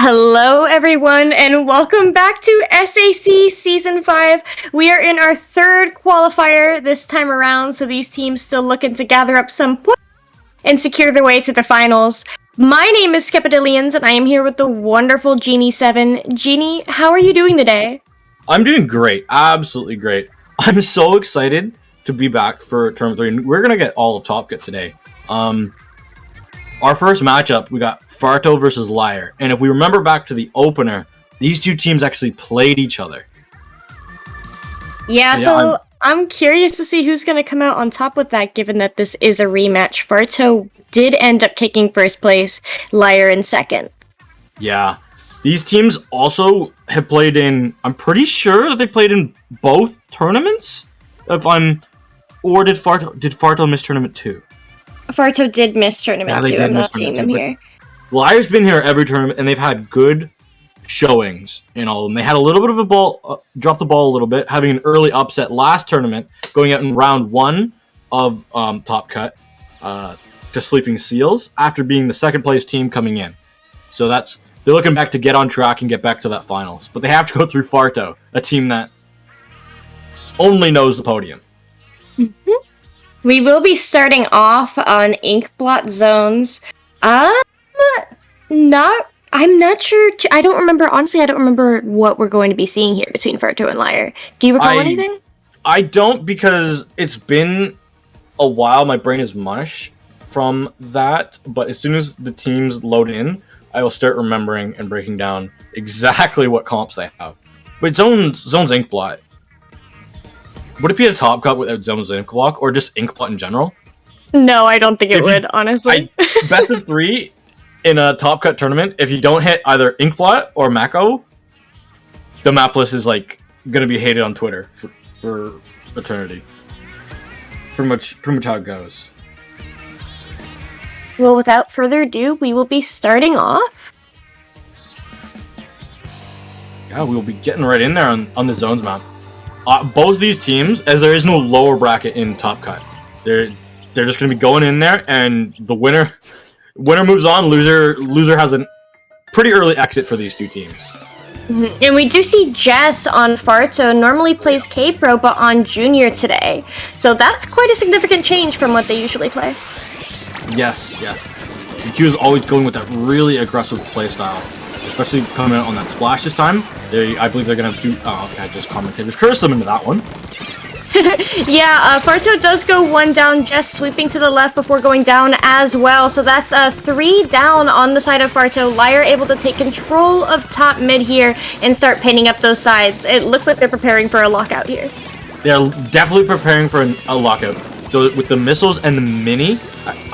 Hello everyone and welcome back to SAC Season 5. We are in our third qualifier this time around, so these teams still looking to gather up some points and secure their way to the finals. My name is Skepidillions and I am here with the wonderful Genie7. Genie, how are you doing today? I'm doing great, absolutely great. I'm so excited to be back for Term 3, and we're going to get all of Top Cut today. Our first matchup, we got Farto versus LYRE. And if we remember back to the opener, these two teams actually played each other. So I'm curious to see who's going to come out on top with that, given that this is a rematch. Farto did end up taking first place, LYRE in second. Yeah. These teams also have played in, I'm pretty sure that they played in both tournaments? Or did Farto miss tournament 2? Farto did miss tournament 2. I'm not seeing them here. LYRE's been here every tournament, and they've had good showings in all of them. They had a little bit of a ball, dropped the ball a little bit, having an early upset last tournament, going out in round 1 of Top Cut to Sleeping Seals after being the second place team coming in. So they're looking back to get on track and get back to that finals. But they have to go through Farto, a team that only knows the podium. Mm-hmm. We will be starting off on Inkblot zones. I'm not sure. I don't remember. Honestly, I don't remember what we're going to be seeing here between Farto and LYRE. Do you recall anything? I don't, because it's been a while. My brain is mush from that. But as soon as the teams load in, I will start remembering and breaking down exactly what comps they have. But Zones Inkblot. Would it be a Top Cut without Zones Inkblot, or just Inkblot in general? No, I don't think it would, honestly. Best of 3 in a Top Cut tournament, if you don't hit either Inkblot or Mako, the map list is like gonna be hated on Twitter for eternity. Pretty much how it goes. Well, without further ado, we will be starting off. Yeah, we will be getting right in there on the zones map. Both these teams, as there is no lower bracket in Top Cut, they're just going to be going in there, and the winner moves on. Loser has a pretty early exit for these two teams. Mm-hmm. And we do see Jess on Farto, normally plays K-Pro, but on Junior today. So that's quite a significant change from what they usually play. Yes. Q is always going with that really aggressive playstyle, especially coming out on that splash this time. I believe they're going to do... Oh, okay, just Commentators curse them into that one. Yeah, Farto does go 1 down, just sweeping to the left before going down as well. So that's 3 down on the side of Farto. LYRE able to take control of top mid here and start pinning up those sides. It looks like they're preparing for a lockout here. They're definitely preparing for a lockout. So with the missiles and the mini,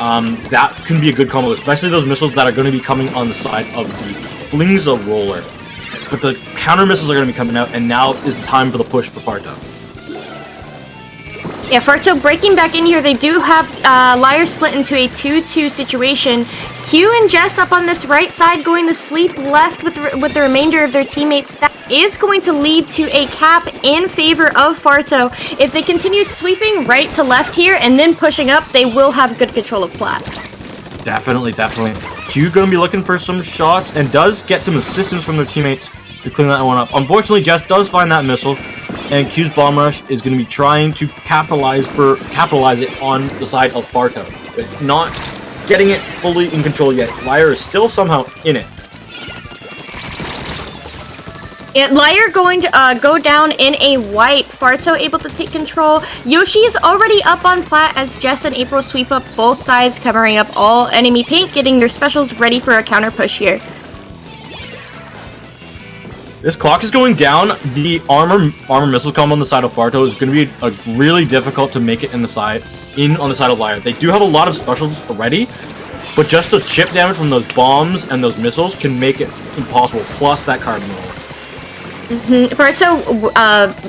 that can be a good combo, especially those missiles that are going to be coming on the side of the Flingza roller. But the counter missiles are going to be coming out, and now is the time for the push for Farto. Yeah, Farto breaking back in here. They do have LYRE split into a 2-2 situation. Q and Jess up on this right side going to sleep left with the remainder of their teammates. That is going to lead to a cap in favor of Farto. If they continue sweeping right to left here and then pushing up, they will have good control of plat. Definitely. Q going to be looking for some shots and does get some assistance from their teammates to clean that one up. Unfortunately, Jess does find that missile, and Q's bomb rush is going to be trying to capitalize it on the side of Farto, but not getting it fully in control yet. LYRE is still somehow in it. LYRE going to go down in a wipe. Farto able to take control. Yoshi is already up on plat as Jess and April sweep up both sides, covering up all enemy paint, getting their specials ready for a counter push here. This clock is going down. The armor missiles combo on the side of Farto is going to be really difficult to make it on the side of LYRE. They do have a lot of specials already, but just the chip damage from those bombs and those missiles can make it impossible, plus that carbon roll. Mm-hmm. Farto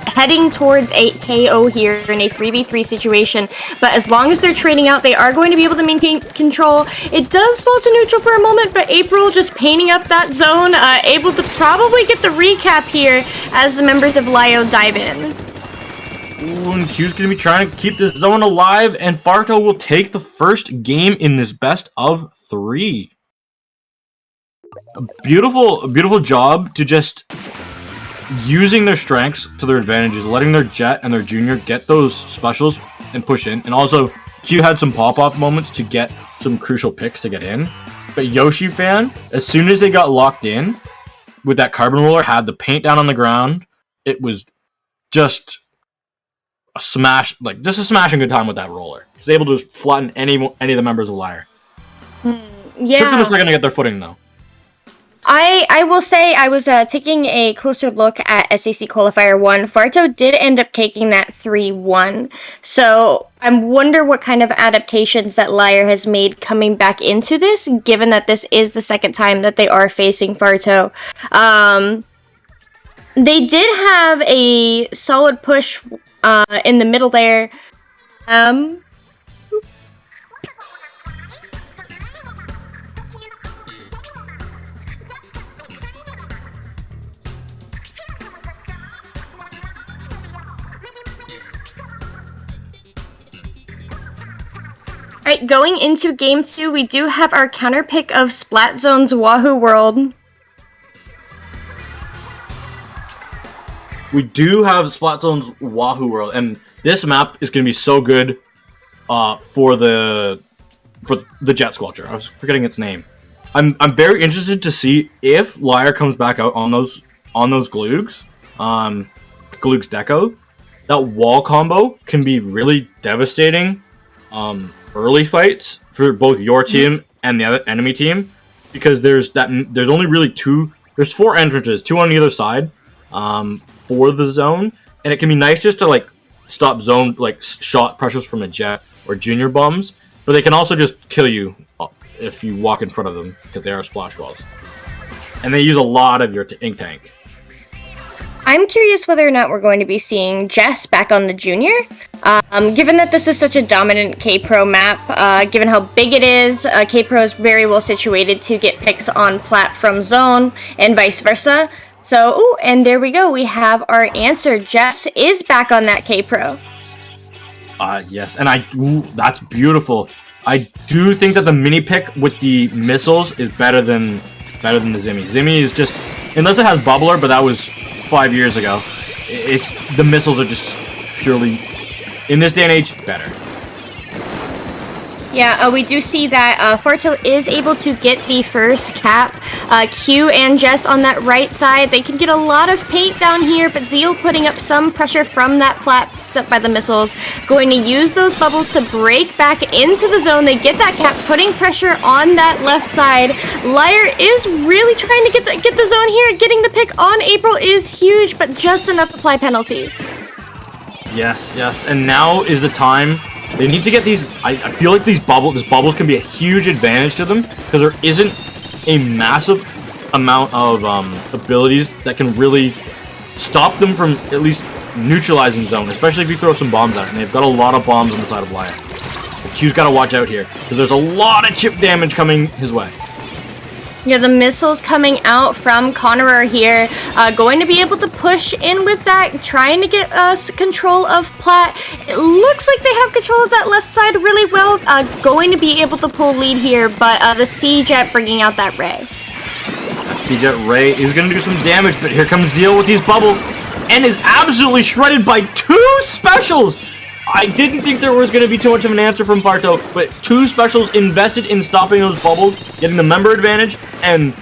heading towards a KO here in a 3v3 situation, but as long as they're trading out, they are going to be able to maintain control. It does fall to neutral for a moment, but April just painting up that zone, able to probably get the recap here as the members of LYRE dive in. Ooh, and Q's going to be trying to keep this zone alive, and Farto will take the first game in this best of 3. Beautiful job to just using their strengths to their advantages, letting their Jet and their Junior get those specials and push in. And also, Q had some pop-off moments to get some crucial picks to get in. But Yoshi fan, as soon as they got locked in with that carbon roller, had the paint down on the ground, it was just a smash, like just a smashing good time with that roller. He was able to just flatten any of the members of LYRE. Yeah. Took them a second to get their footing though. I will say I was taking a closer look at SAC Qualifier 1. Farto did end up taking that 3-1. So I wonder what kind of adaptations that LYRE has made coming back into this, given that this is the second time that they are facing Farto. They did have a solid push in the middle there. Alright, going into Game 2, we do have our counter pick of Splat Zone's Wahoo World. We do have Splat Zone's Wahoo World, and this map is going to be so good for the Jet Squelcher. I was forgetting its name. I'm very interested to see if LYRE comes back out on those Gloogs, Gloogs Deco. That wall combo can be really devastating. Early fights for both your team and the other enemy team, because there's only really there's 4 entrances, 2 on either side for the zone, and it can be nice just to like stop zone like shot pressures from a Jet or Junior bombs, but they can also just kill you if you walk in front of them because they are splash walls, and they use a lot of your ink tank. I'm curious whether or not we're going to be seeing Jess back on the Junior. Given that this is such a dominant K-Pro map, given how big it is, K-Pro is very well situated to get picks on plat from zone and vice versa. So, ooh, and there we go. We have our answer. Jess is back on that K-Pro. Yes, and that's beautiful. I do think that the mini pick with the missiles is better than the Zimmy. Zimmy is just, unless it has bubbler, but that was 5 years ago. The missiles are just purely, in this day and age, better. Yeah, we do see that Farto is able to get the first cap. Q and Jess on that right side, they can get a lot of paint down here, but Zeal putting up some pressure from that plat up by the missiles, going to use those bubbles to break back into the zone. They get that cap, putting pressure on that left side. LYRE is really trying to get the zone here. Getting the pick on April is huge, but just enough to apply penalty. Yes, and now is the time. They need to get these. I feel like these bubbles can be a huge advantage to them, because there isn't a massive amount of abilities that can really stop them from at least neutralizing zone, especially if you throw some bombs out. And they've got a lot of bombs on the side of LYRE. Q's got to watch out here, because there's a lot of chip damage coming his way. Yeah, the missiles coming out from Conqueror here, going to be able to push in with that, trying to get control of plat. It looks like they have control of that left side really well, going to be able to pull lead here, but the C-Jet bringing out that Ray. That C-Jet Ray is going to do some damage, but here comes Zeal with these bubbles, and is absolutely shredded by 2 specials! I didn't think there was going to be too much of an answer from Farto, but 2 specials invested in stopping those bubbles, getting the member advantage, and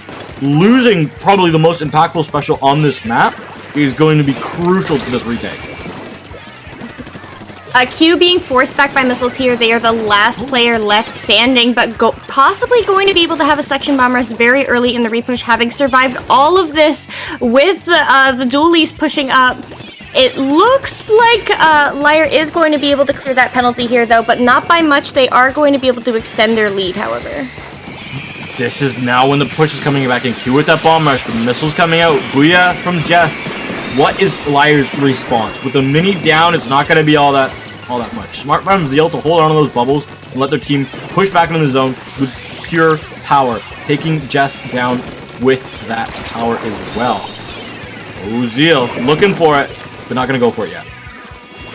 losing probably the most impactful special on this map is going to be crucial to this retake. Q being forced back by missiles here. They are the last player left standing, but possibly going to be able to have a section bomb rest very early in the repush, having survived all of this with the dualies pushing up. It looks like LYRE is going to be able to clear that penalty here, though, but not by much. They are going to be able to extend their lead, however. This is now when the push is coming back in. Q with that bomb rush, the missiles coming out. Booyah from Jess. What is LYRE's response? With the mini down, it's not going to be all that much. Smart from Zeal to hold on to those bubbles and let their team push back into the zone with pure power, taking Jess down with that power as well. Oh, Zeal looking for it. They're not going to go for it yet.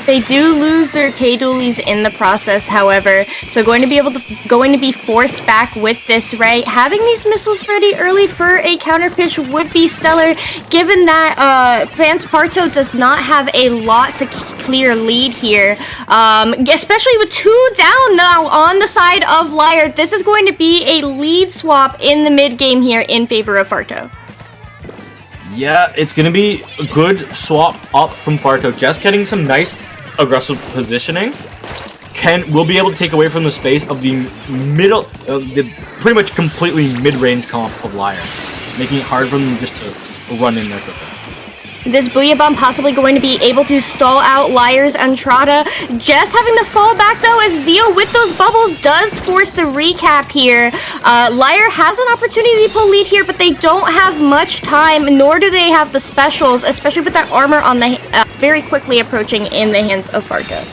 They do lose their K-dualies in the process, however, so going to be forced back with this Ray. Having these missiles ready early for a counter pitch would be stellar, given that farto does not have a lot to clear lead here, especially with 2 down now on the side of LYRE. This is going to be a lead swap in the mid game here in favor of farto. Yeah, it's going to be a good swap up from farto. Just getting some nice aggressive positioning will be able to take away from the space of the middle, the pretty much completely mid-range comp of LYRE, making it hard for them just to run in there quickly. This Booyah Bomb possibly going to be able to stall out LYRE's Entrada. Just having to fall back though, as Zeo with those bubbles does force the recap here. LYRE has an opportunity to pull lead here, but they don't have much time, nor do they have the specials, especially with that armor on the very quickly approaching in the hands of farto.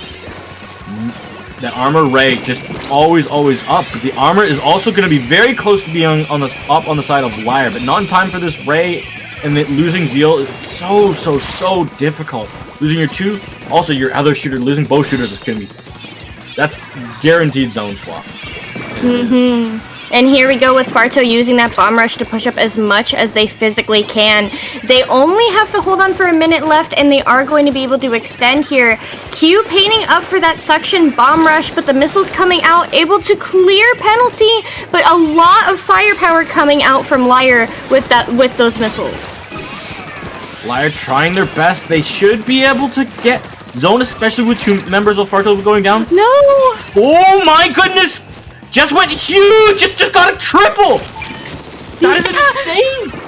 The armor Ray just always up. But the armor is also going to be very close to being on the side of LYRE, but not in time for this Ray. And losing Zeal is so difficult. Losing your other shooter, losing both shooters is gonna be, that's guaranteed zone swap. And here we go with farto using that bomb rush to push up as much as they physically can. They only have to hold on for a minute left, and they are going to be able to extend here. Q painting up for that suction bomb rush, but the missiles coming out, able to clear penalty, but a lot of firepower coming out from LYRE with those missiles. LYRE trying their best. They should be able to get zone, especially with 2 members of farto going down. No! Oh my goodness! Just went huge! Just got a triple! That is insane!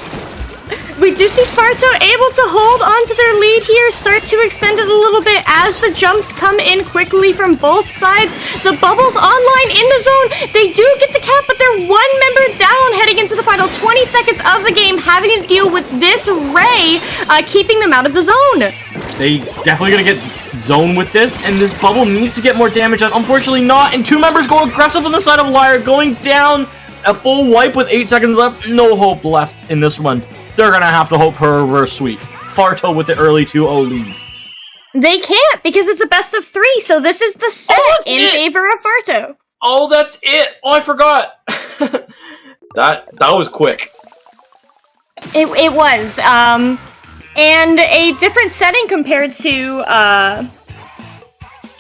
We do see farto able to hold onto their lead here, start to extend it a little bit as the jumps come in quickly from both sides. The bubbles online in the zone. They do get the cap, but they're 1 member down heading into the final 20 seconds of the game, having to deal with this Ray, keeping them out of the zone. They definitely gonna get zone with this, and this bubble needs to get more damage on. Unfortunately not, and 2 members go aggressive on the side of LYRE, going down a full wipe with 8 seconds left. No hope left in this one. They're gonna have to hope for a reverse sweep. farto with the early 2-0 lead. They can't, because it's a best of 3, so this is the set in favor of farto. Oh, that's it! Oh, I forgot! that was quick. It was, and a different setting compared to,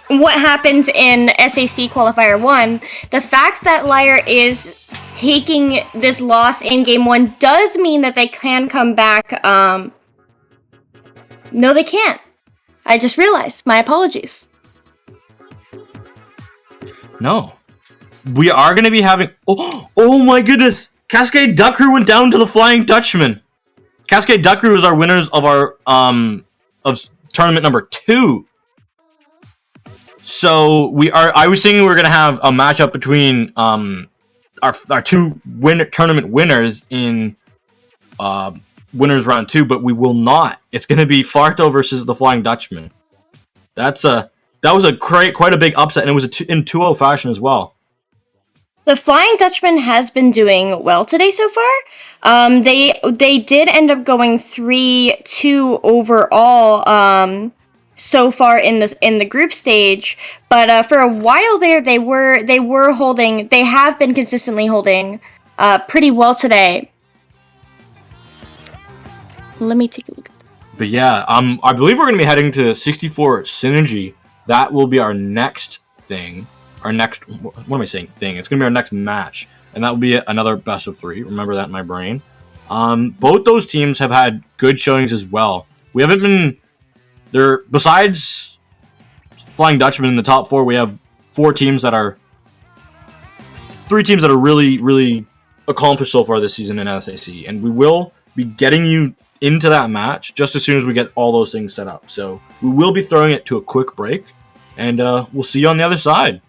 what happened in SAC Qualifier 1. The fact that LYRE is taking this loss in Game 1 does mean that they can come back. No, they can't. I just realized. My apologies. No. We are going to be having... Oh my goodness! Cascade Duck Crew went down to the Flying Dutchman. Cascade Duck Crew is our winners of our of tournament number 2. So I was thinking we were gonna have a matchup between our 2 tournament winners in winners round 2, but we will not. It's gonna be farto versus the Flying Dutchman. That was quite a big upset, and it was in 2-0 fashion as well. The Flying Dutchman has been doing well today so far. They did end up going 3-2 overall so far in the group stage, but for a while there they were holding. They have been consistently holding pretty well today. Let me take a look. But yeah, I believe we're gonna be heading to 64 SynRG. That will be our next thing. Our next, what am I saying? Thing. It's gonna be our next match, and that will be another best of 3. Remember that in my brain. Both those teams have had good showings as well. We haven't been there. Besides Flying Dutchman in the top 4, we have 3 teams that are really accomplished so far this season in SAC, and we will be getting you into that match just as soon as we get all those things set up. So we will be throwing it to a quick break, and we'll see you on the other side.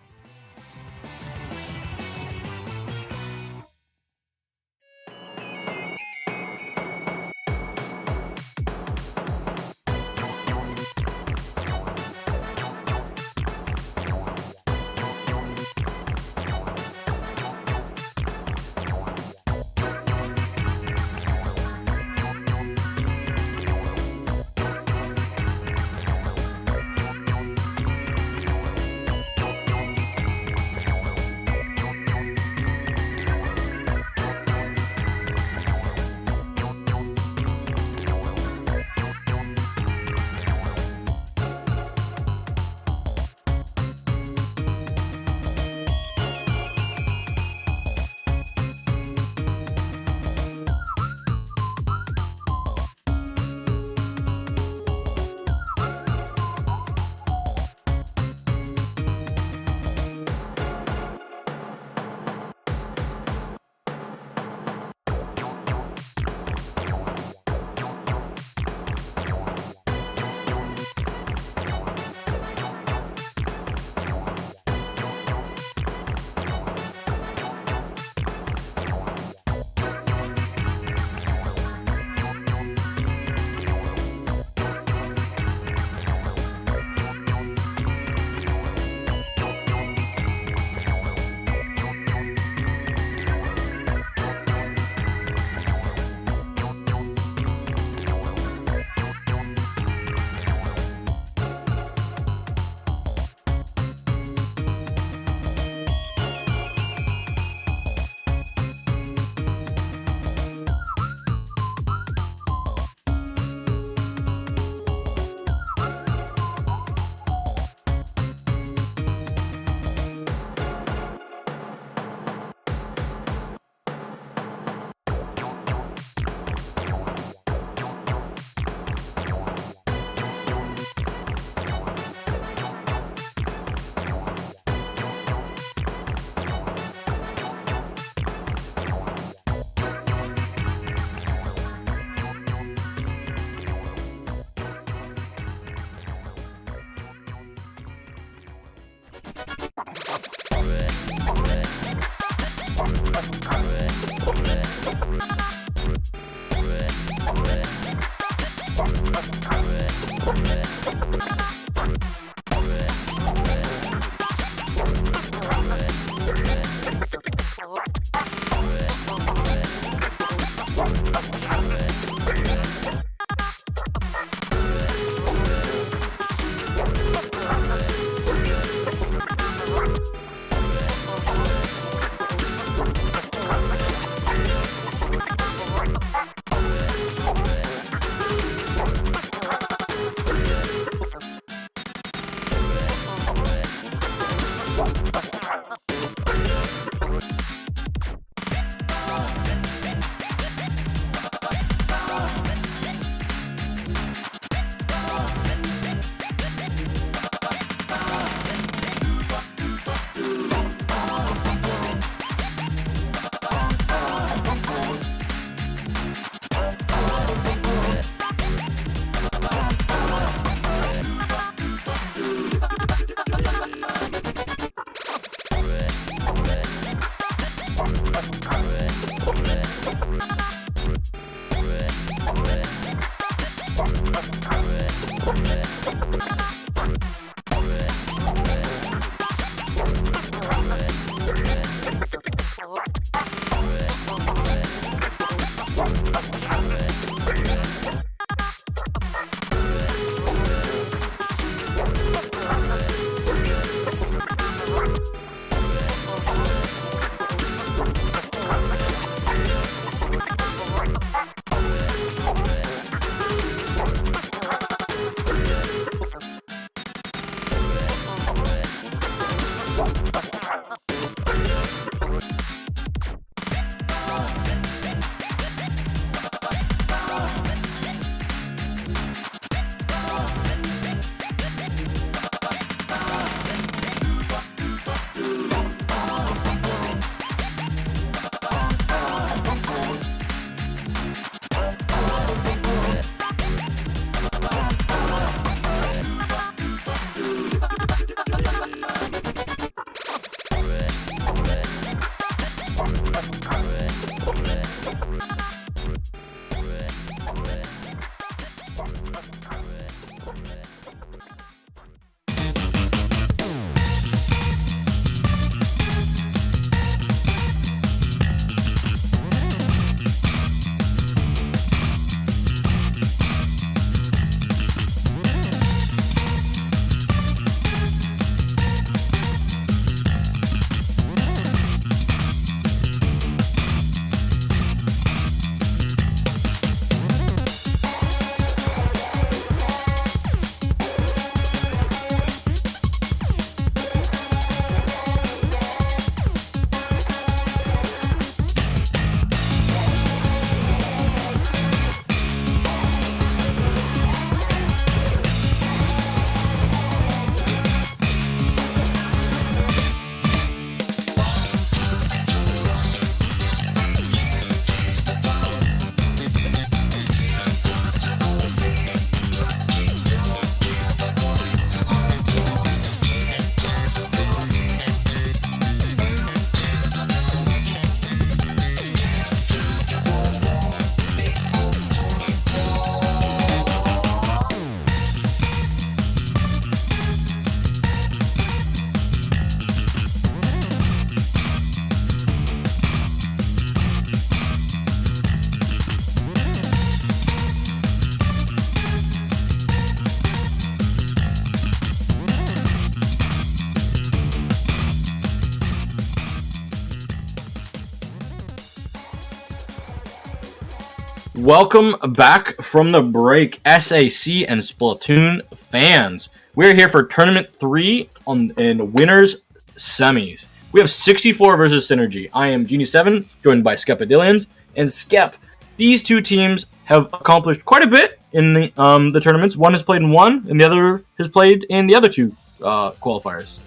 Welcome back from the break, SAC and Splatoon fans. We're here for Tournament 3 in Winners Semis. We have 64 versus SynRG. I am Genie7, joined by Skepadillions and Skep. These two teams have accomplished quite a bit in the tournaments. One has played in one, and the other has played in the other two qualifiers.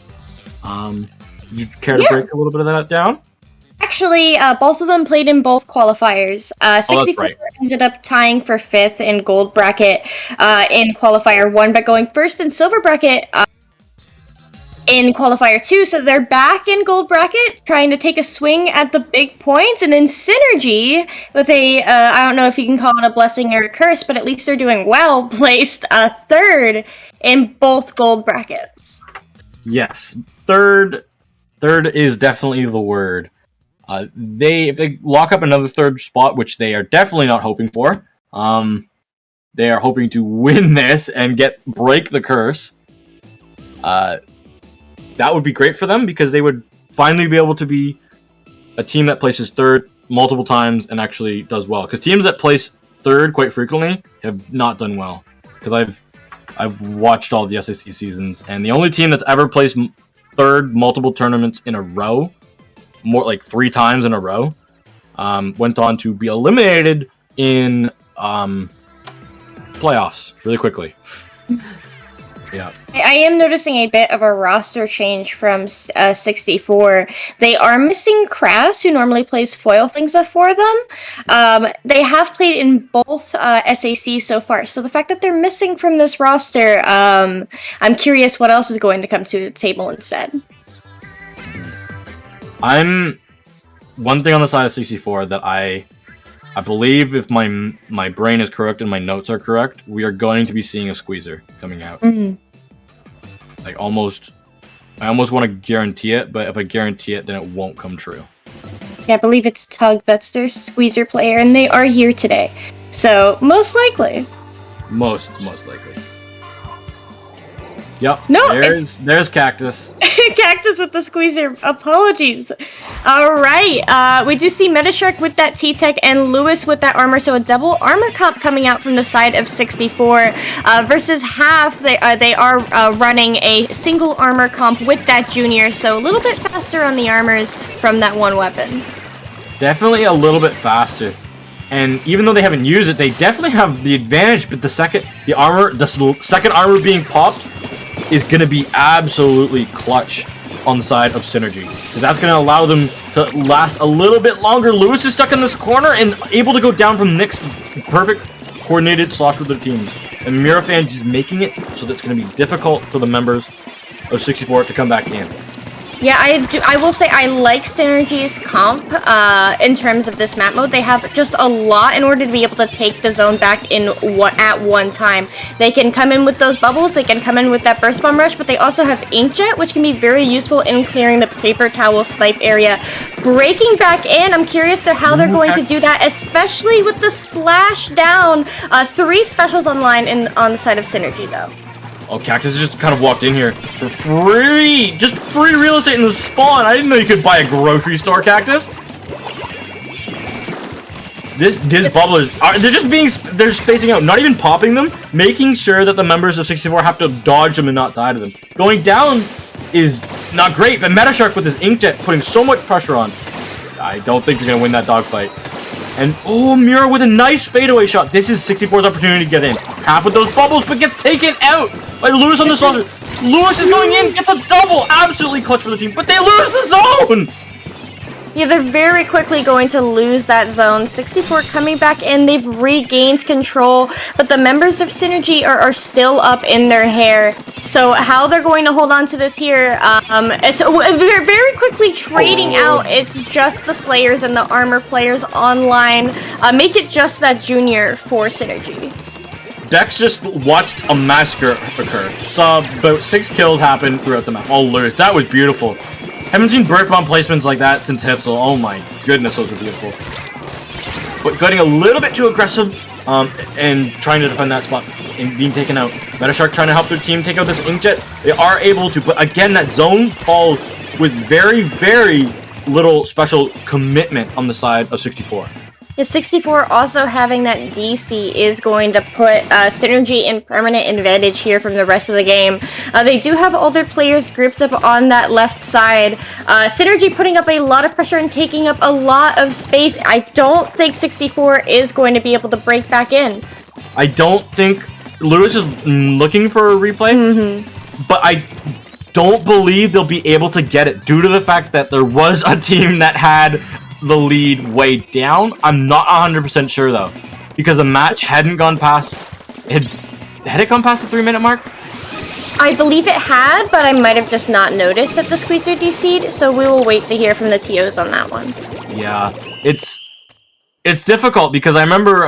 You care to break a little bit of that down? Actually, both of them played in both qualifiers. 64 right. ended up tying for 5th in gold bracket in qualifier 1, but going first in silver bracket in qualifier 2. So they're back in gold bracket, trying to take a swing at the big points. And then SynRG, with a, I don't know if you can call it a blessing or a curse, but at least they're doing well, placed 3rd in both gold brackets. Yes, third is definitely the word. If they lock up another 3rd spot, which they are definitely not hoping for, they are hoping to win this and break the curse. That would be great for them because they would finally be able to be a team that places 3rd multiple times and actually does well. Because teams that place 3rd quite frequently have not done well. Because I've watched all the SAC seasons, and the only team that's ever placed third multiple tournaments in a row, more like 3 times in a row. Went on to be eliminated in playoffs really quickly. Yeah. I am noticing a bit of a roster change from 64. They are missing Kras, who normally plays foil things up for them. They have played in both SAC so far, so the fact that they're missing from this roster, I'm curious what else is going to come to the table instead. One thing on the side of 64 that I believe, if my brain is correct and my notes are correct, we are going to be seeing a squeezer coming out. Mm-hmm. Like I almost want to guarantee it, but if I guarantee it, then it won't come true. Yeah, I believe it's Tug that's their squeezer player, and they are here today. So, most likely. Most likely. Yep. No, there's Cactus. Cactus with the squeezer. Apologies. All right. We do see Metashark with that T-Tech and Lewis with that armor. So a double armor comp coming out from the side of 64 versus half. They are running a single armor comp with that Junior. So a little bit faster on the armors from that one weapon. Definitely a little bit faster. And even though they haven't used it, they definitely have the advantage. But the second armor being popped is going to be absolutely clutch on the side of SynRG. So that's going to allow them to last a little bit longer. Lewis is stuck in this corner and able to go down from Nick's perfect coordinated slosh with their teams. And Mirafan just making it so that it's going to be difficult for the members of 64 to come back in. Yeah, I will say I like SynRG's comp in terms of this map mode. They have just a lot in order to be able to take the zone back at one time. They can come in with those bubbles, they can come in with that burst bomb rush, but they also have Inkjet, which can be very useful in clearing the paper towel snipe area. Breaking back in, I'm curious how they're going to do that, especially with the splash down. 3 specials online on the side of SynRG though. Oh, Cactus just kind of walked in here for free! Just free real estate in the spawn! I didn't know you could buy a grocery store, Cactus! This bubblers, they're spacing out, not even popping them, making sure that the members of 64 have to dodge them and not die to them. Going down is not great, but Metashark with his Inkjet putting so much pressure on. I don't think they're going to win that dogfight. And, oh, Mira with a nice fadeaway shot. This is 64's opportunity to get in. Half of those bubbles, but gets taken out by Lewis on the zone. Lewis is going in, gets a double. Absolutely clutch for the team, but they lose the zone. Yeah, they're very quickly going to lose that zone. 64 coming back in, they've regained control, but the members of SynRG are still up in their hair. So how they're going to hold on to this here, they're very quickly trading out. It's just the Slayers and the Armor players online. Make it just that Junior for SynRG. Dex just watched a massacre occur. Saw about 6 kills happen throughout the map. Oh, Lewis, that was beautiful. Haven't seen burst bomb placements like that since Hitzel. Oh my goodness, those are beautiful. But getting a little bit too aggressive and trying to defend that spot and being taken out. Metashark trying to help their team take out this Inkjet. They are able to, but again, that zone falls with very, very little special commitment on the side of 64. The 64 also having that DC is going to put SynRG in permanent advantage here from the rest of the game. They do have all their players grouped up on that left side. SynRG putting up a lot of pressure and taking up a lot of space. I don't think 64 is going to be able to break back in. I don't think Lewis is looking for a replay, but I don't believe they'll be able to get it due to the fact that there was a team that had the lead way down. I'm not 100% sure though, because the match hadn't gone past. Had it gone past the 3-minute mark? I believe it had, but I might have just not noticed that the squeezer DC'd. So we will wait to hear from the TOs on that one. Yeah, it's difficult because I remember.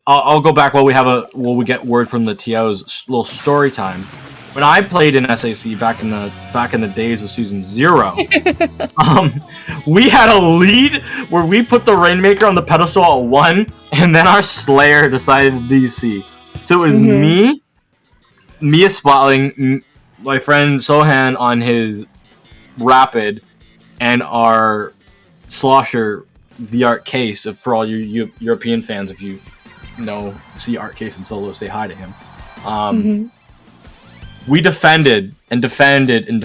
I'll go back while we get word from the TOs. Little story time. When I played in SAC back in the days of Season 0, we had a lead where we put the Rainmaker on the pedestal at 1, and then our Slayer decided to DC. So it was me, Mia Spotling, my friend Sohan on his Rapid, and our Slosher, the Art Case. For all you European fans, if you see Art Case and Solo, say hi to him. We defended and defended in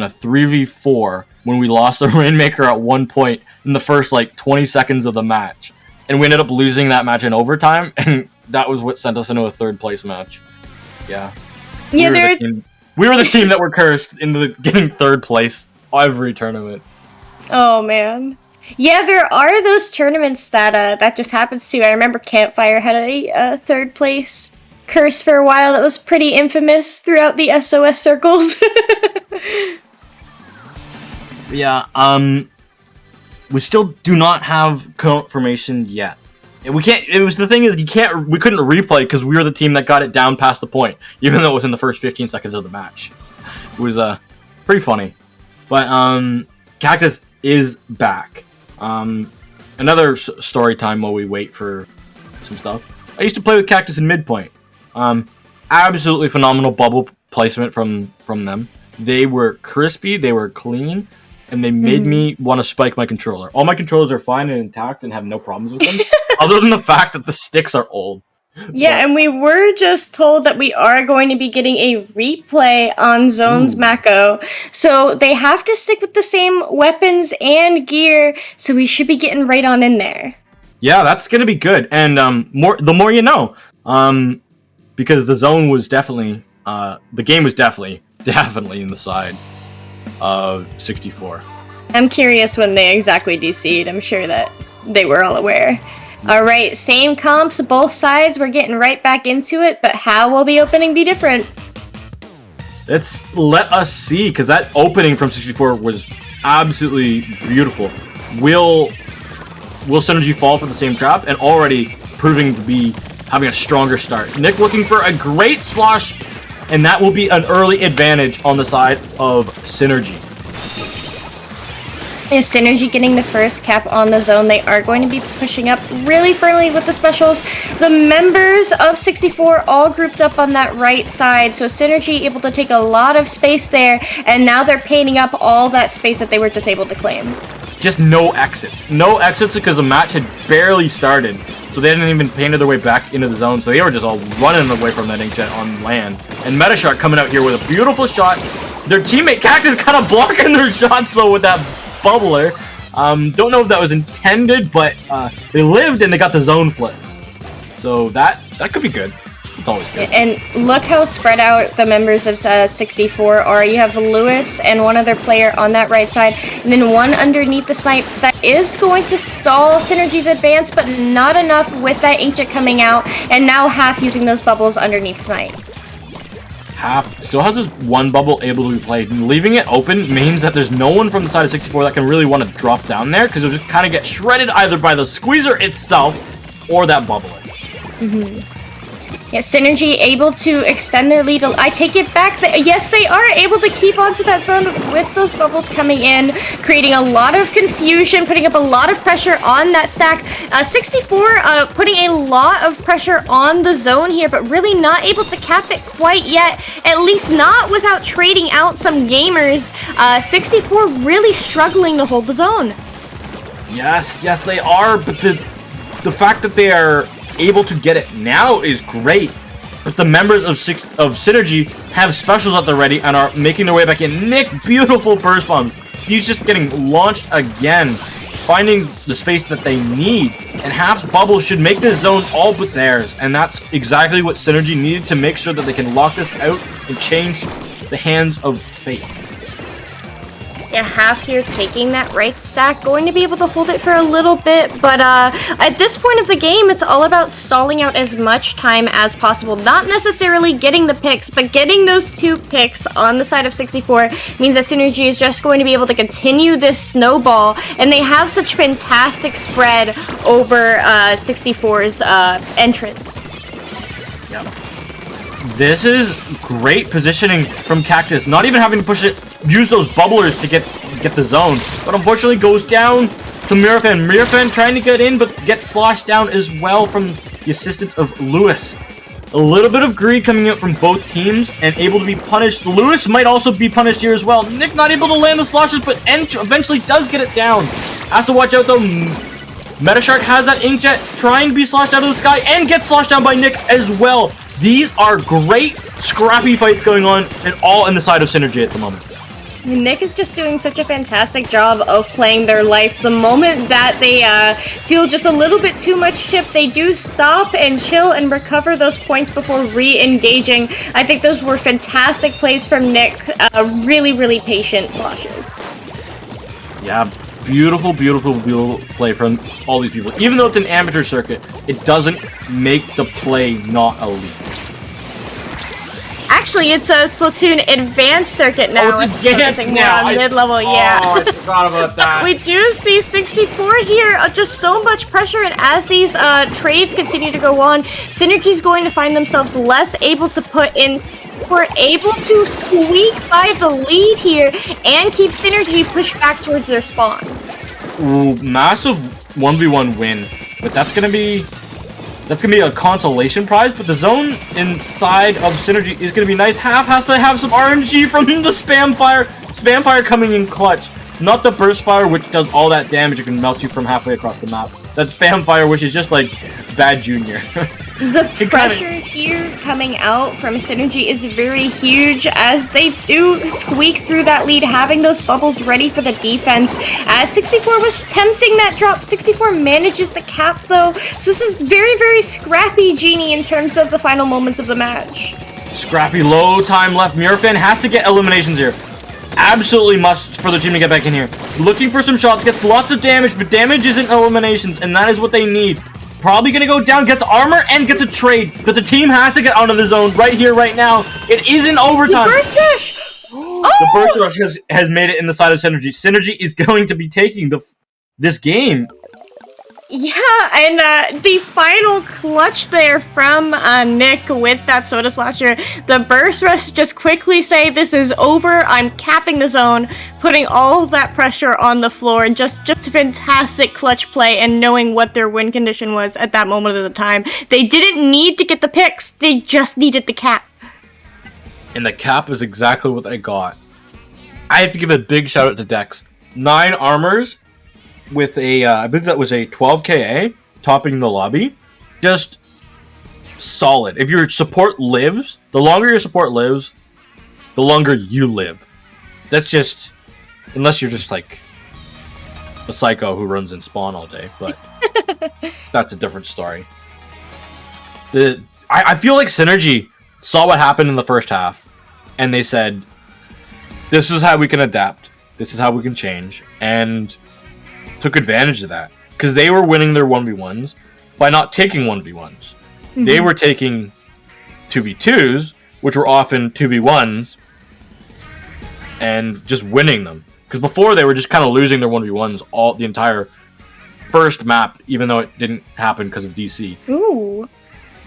a 3v4 when we lost the Rainmaker at one point in the first like 20 seconds of the match. And we ended up losing that match in overtime, and that was what sent us into a third place match. Yeah. We were the team that were cursed into getting third place every tournament. Oh man. Yeah, there are those tournaments that just happens to. I remember Campfire had a third place curse for a while that was pretty infamous throughout the SOS circles. Yeah, we still do not have confirmation yet. We can't. It was the thing is we couldn't replay because we were the team that got it down past the point, even though it was in the first 15 seconds of the match. It was pretty funny, but Cactus is back. Another story time while we wait for some stuff. I used to play with Cactus in midpoint. Absolutely phenomenal bubble placement from them. They were crispy, they were clean, and they made me want to spike my controller. All my controllers are fine and intact and have no problems with them, other than the fact that the sticks are old. Yeah, and we were just told that we are going to be getting a replay on Zone's Mako. So they have to stick with the same weapons and gear, so we should be getting right on in there. Yeah, that's going to be good. And the more you know. Because the zone was definitely, the game was definitely in the side of 64. I'm curious when they exactly DC'd. I'm sure that they were all aware. Alright, same comps, both sides. We're getting right back into it, but how will the opening be different? Let us see, because that opening from 64 was absolutely beautiful. Will SynRG fall for the same trap? And already proving to be having a stronger start. Nick looking for a great slosh, and that will be an early advantage on the side of SynRG. Is SynRG getting the first cap on the zone? They are going to be pushing up really firmly with the specials. The members of 64 all grouped up on that right side, so SynRG able to take a lot of space there, and now they're painting up all that space that they were just able to claim. Just no exits. No exits because the match had barely started, so they hadn't even painted their way back into the zone, so they were just all running away from that inkjet on land. And Metashark coming out here with a beautiful shot. Their teammate Cactus kind of blocking their shots, though, with that bubbler. Don't know if that was intended, but they lived and they got the zone flip. So that could be good. It's always good. And look how spread out the members of 64 are. You have Lewis and one other player on that right side, and then one underneath the snipe that is going to stall SynRG's advance, but not enough with that inkjet coming out, and now Half using those bubbles underneath snipe. Half still has this one bubble able to be played, and leaving it open means that there's no one from the side of 64 that can really want to drop down there, because it'll just kind of get shredded either by the squeezer itself or that bubbler. Yeah, SynRG able to extend their lead. I take it back. Yes, they are able to keep onto that zone with those bubbles coming in, creating a lot of confusion, putting up a lot of pressure on that stack. 64 putting a lot of pressure on the zone here, but really not able to cap it quite yet, at least not without trading out some gamers. 64 really struggling to hold the zone. Yes, they are, but the fact that they are able to get it now is great. But the members of SynRG have specials at the ready and are making their way back in. Nick, beautiful burst bombs. He's just getting launched again, finding the space that they need. And Half's bubbles should make this zone all but theirs. And that's exactly what SynRG needed to make sure that they can lock this out and change the hands of fate. Yeah, Half here taking that right stack, going to be able to hold it for a little bit, but at this point of the game, it's all about stalling out as much time as possible. Not necessarily getting the picks, but getting those 2 picks on the side of 64 means that SynRG is just going to be able to continue this snowball, and they have such fantastic spread over 64's entrance. Yep. This is great positioning from Cactus, not even having to push it, use those bubblers to get the zone, but unfortunately goes down to Mirafan. Mirafan trying to get in, but gets sloshed down as well from the assistance of Lewis. A little bit of greed coming out from both teams and able to be punished. Lewis might also be punished here as well. Nick not able to land the sloshes, but eventually does get it down. Has to watch out though. Metashark has that inkjet trying to be sloshed out of the sky and gets sloshed down by Nick as well. These are great scrappy fights going on, and all in the side of SynRG at the moment. Nick is just doing such a fantastic job of playing their life. The moment that they feel just a little bit too much chip, they do stop and chill and recover those points before re-engaging. I think those were fantastic plays from Nick. Really, really patient slashes. Yeah, beautiful, beautiful, beautiful play from all these people. Even though it's an amateur circuit, it doesn't make the play not elite. Actually, it's a Splatoon Advanced Circuit now. Oh, it's advanced now. Mid-level, yeah. Oh, I forgot about that. We do see 64 here. Just so much pressure, and as these trades continue to go on, SynRG is going to find themselves less able to put in. We're able to squeak by the lead here and keep SynRG pushed back towards their spawn. Ooh, massive 1v1 win, but that's gonna be a consolation prize. But the zone inside of SynRG is gonna be nice. Half has to have some RNG from the spam fire. Spam fire coming in clutch, not the burst fire, which does all that damage. It can melt you from halfway across the map. That spam fire, which is just like bad junior. The pressure here coming out from SynRG is very huge as they do squeak through that lead, having those bubbles ready for the defense. As 64 was tempting that drop, 64 manages the cap though. So this is very, very scrappy, Genie, in terms of the final moments of the match. Scrappy, low time left. Mirafan has to get eliminations here. Absolutely must for the team to get back in here. Looking for some shots, gets lots of damage, but damage isn't eliminations, and that is what they need. Probably gonna go down, gets armor, and gets a trade, but the team has to get out of the zone right here, right now. It is in overtime. The burst rush! The burst rush has made it in the side of SynRG. SynRG is going to be taking this game. Yeah, and the final clutch there from Nick with that Soda Slasher. The burst rush just quickly say, this is over, I'm capping the zone, putting all of that pressure on the floor. Just a fantastic clutch play, and knowing what their win condition was at that moment of the time. They didn't need to get the picks, they just needed the cap. And the cap is exactly what they got. I have to give a big shout out to Dex. 9 armors with a, I believe that was a 12 KA, topping the lobby. Just solid. If your support lives, the longer your support lives, the longer you live. That's just, unless you're just like a psycho who runs in spawn all day, but that's a different story. I feel like SynRG saw what happened in the first half, and they said, this is how we can adapt, this is how we can change, and took advantage of that. Because they were winning their 1v1s by not taking 1v1s. Mm-hmm. They were taking 2v2s, which were often 2v1s, and just winning them. Because before they were just kind of losing their 1v1s the entire first map, even though it didn't happen because of DC. Ooh.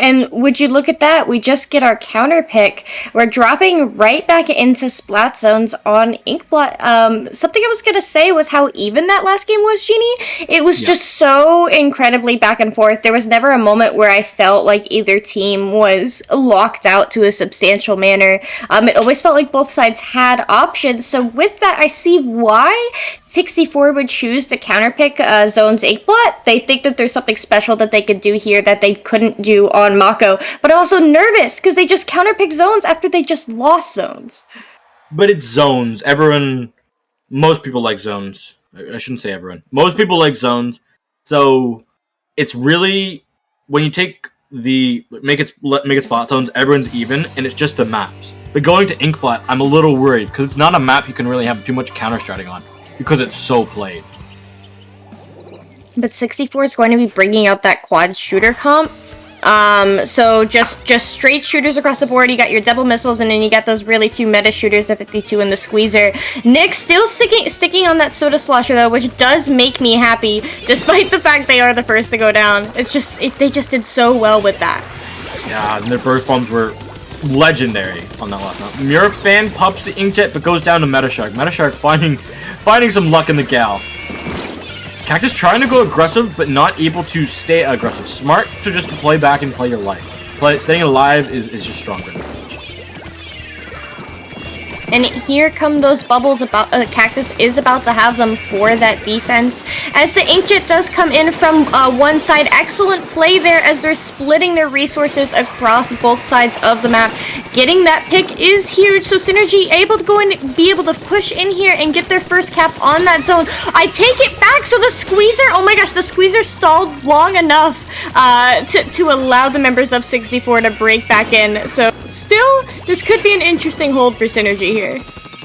And would you look at that? We just get our counter pick. We're dropping right back into splat zones on Inkblot. Something I was going to say was how even that last game was, Genie. It was just so incredibly back and forth. There was never a moment where I felt like either team was locked out to a substantial manner. It always felt like both sides had options. So with that, I see why 64 would choose to counterpick Zone's Inkblot. They think that there's something special that they could do here that they couldn't do on Mako. But I'm also nervous because they just counterpick Zones after they just lost Zones. But it's Zones. Most people like Zones. I shouldn't say everyone. Most people like Zones. So it's really, when you take make it spot zones, everyone's even, and it's just the maps. But going to Inkblot, I'm a little worried because it's not a map you can really have too much counter-stratting on, because it's so played. But 64 is going to be bringing out that quad shooter comp. So just straight shooters across the board. You got your double missiles, and then you got those really two meta shooters, the 52 and the squeezer. Nick still sticking on that Soda Slosher though, which does make me happy, despite the fact they are the first to go down. It's just, they just did so well with that. Yeah, and their burst bombs were legendary on that last round. Mirafan pops the inkjet, but goes down to Metashark. Metashark finding some luck in the gal. Cactus trying to go aggressive, but not able to stay aggressive. Smart to just play back and play your life. Staying alive is just stronger. And here come those bubbles. Cactus is about to have them for that defense. As the inkjet does come in from one side, excellent play there as they're splitting their resources across both sides of the map. Getting that pick is huge, so SynRG able to go and be able to push in here and get their first cap on that zone. I take it back, so the squeezer, oh my gosh, the squeezer stalled long enough to allow the members of 64 to break back in. So still, this could be an interesting hold for SynRG here.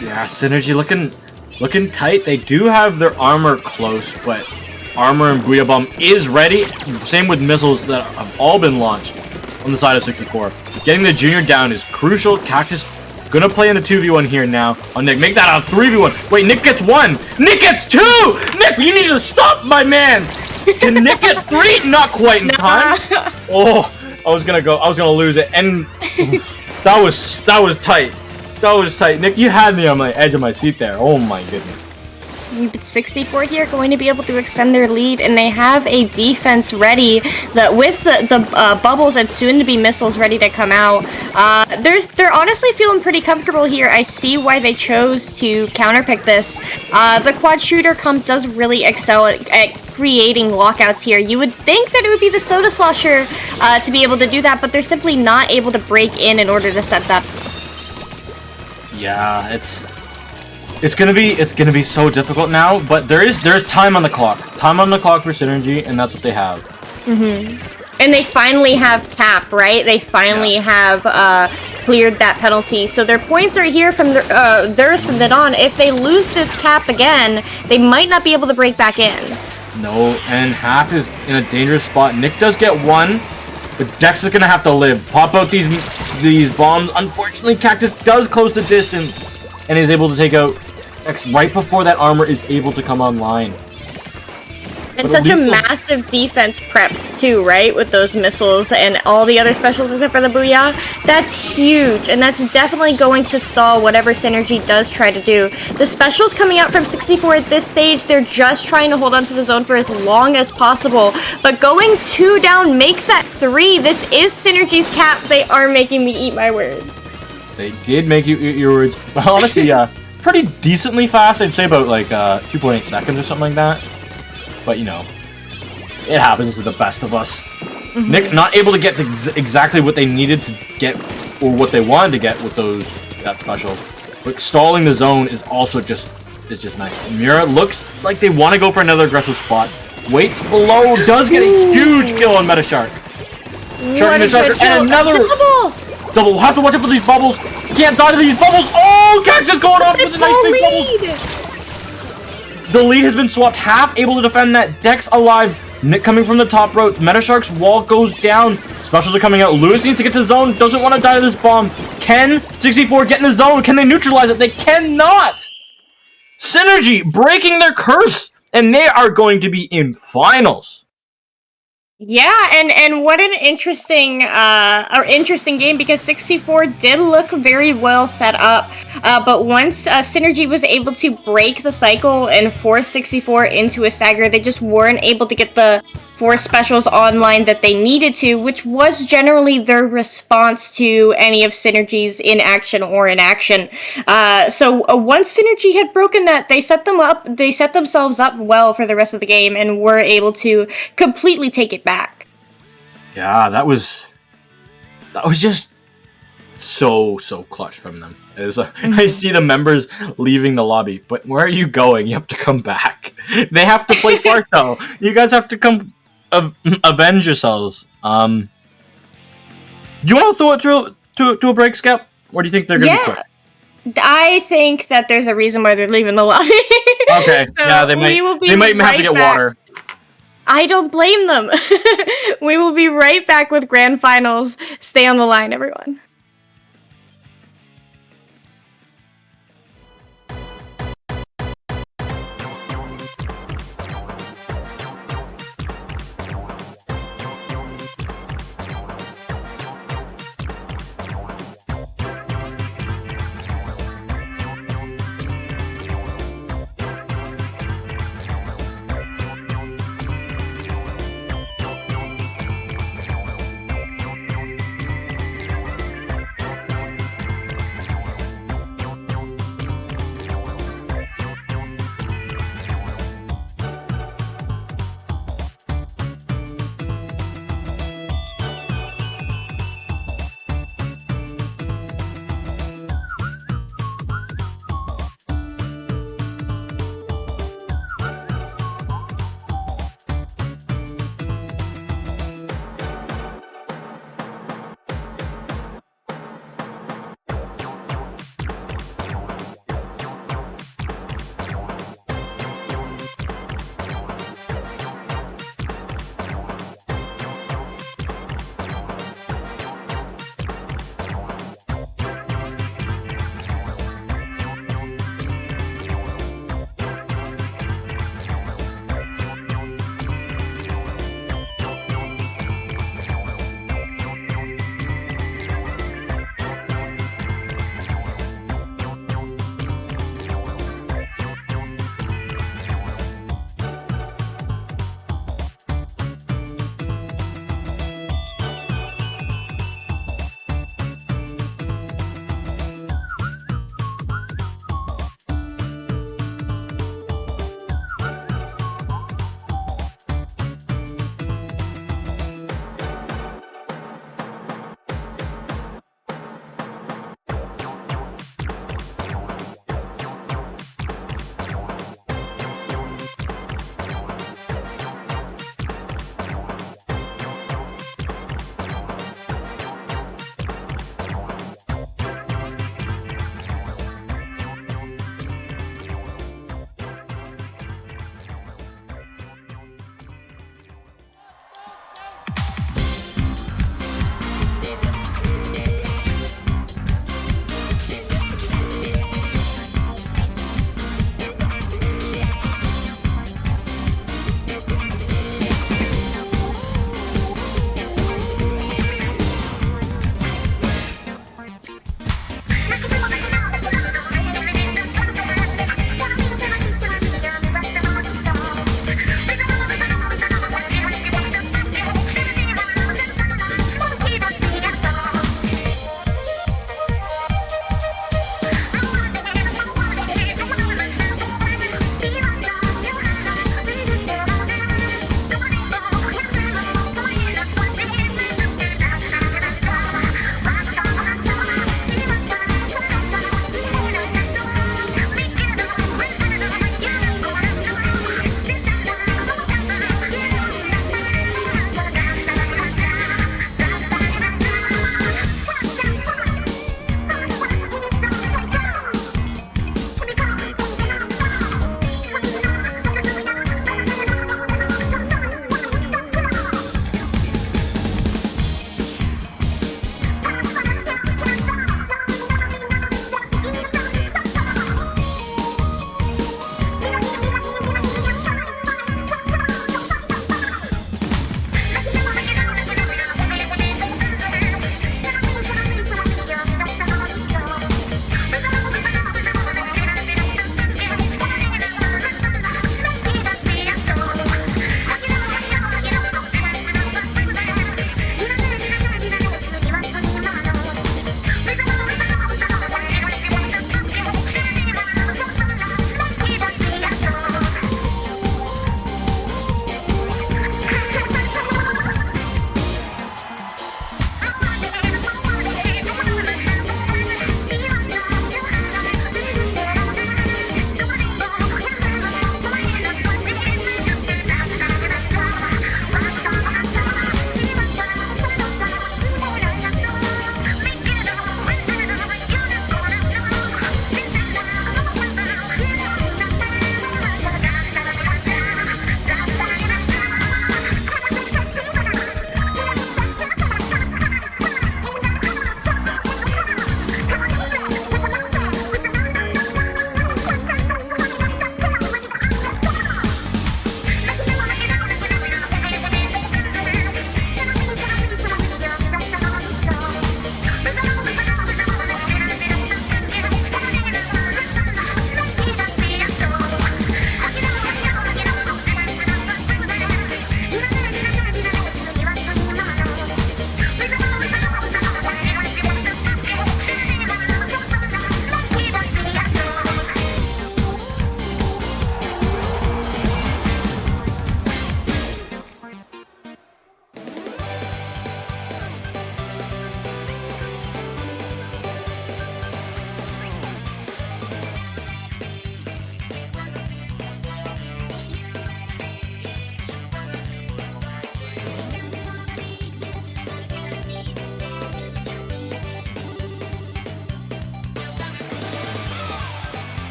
Yeah, SynRG looking tight. They do have their armor close, but armor and Booyah Bomb is ready. Same with missiles that have all been launched on the side of 64. Getting the junior down is crucial. Cactus gonna play in the 2v1 here now on Nick. Make that a 3v1. Wait, Nick gets 1. Nick gets 2! Nick, you need to stop, my man! Can Nick get 3? Not quite in time. Oh, I was gonna lose it. And that was tight. That was tight. Nick, you had me on my edge of my seat there. Oh my goodness. 64 here going to be able to extend their lead, and they have a defense ready that with the bubbles and soon to be missiles ready to come out. They're honestly feeling pretty comfortable here. I see why they chose to counterpick this. The quad shooter comp does really excel at creating lockouts here. You would think that it would be the soda slosher to be able to do that, but they're simply not able to break in order to set that. Yeah, it's gonna be so difficult now, but there's time on the clock. Time on the clock for SynRG, and that's what they have. And they finally have cap, right? They finally have cleared that penalty. So their points are here from theirs from then on. If they lose this cap again, they might not be able to break back in. No, and Half is in a dangerous spot. Nick does get 1, but Dex is gonna have to live. Pop out these bombs. Unfortunately, Cactus does close the distance and is able to take out Dex right before that armor is able to come online. And such a massive defense preps too, right? With those missiles and all the other specials except for the Booyah. That's huge, and that's definitely going to stall whatever SynRG does try to do. The specials coming out from 64 at this stage, they're just trying to hold on to the zone for as long as possible. But going 2 down, make that 3. This is SynRG's cap. They are making me eat my words. They did make you eat your words. But honestly, pretty decently fast. I'd say about like 2.8 seconds or something like that. But, you know, it happens to the best of us. Nick not able to get exactly what they needed to get, or what they wanted to get with that special. But stalling the zone is also just nice. Mira looks like they want to go for another aggressive spot. Waits below, does get a huge kill on Metashark. And another double. We'll have to watch out for these bubbles. Can't die to these bubbles. Oh, Cactus going off with a nice big bubble. The lead has been swapped. Half able to defend that. Dex alive. Nick coming from the top row. Metashark's wall goes down. Specials are coming out. Lewis needs to get to the zone. Doesn't want to die to this bomb. Can 64 get in the zone? Can they neutralize it? They cannot. SynRG breaking their curse. And they are going to be in finals. Yeah, and what an interesting game, because 64 did look very well set up, but once SynRG was able to break the cycle and force 64 into a stagger, they just weren't able to get the 4 specials online that they needed to, which was generally their response to any of SynRG's inaction or inaction. So once SynRG had broken that, they set themselves up well for the rest of the game and were able to completely take it back. Yeah, that was just so clutch from them. I see the members leaving the lobby, but where are you going? You have to come back. They have to play farto. You guys have to come avenge yourselves. You want to throw it to a break, Scout? Or do you think they're going to be quick? I think that there's a reason why they're leaving the lobby. Okay, so yeah, they might have to get water. I don't blame them. We will be right back with Grand Finals. Stay on the line, everyone.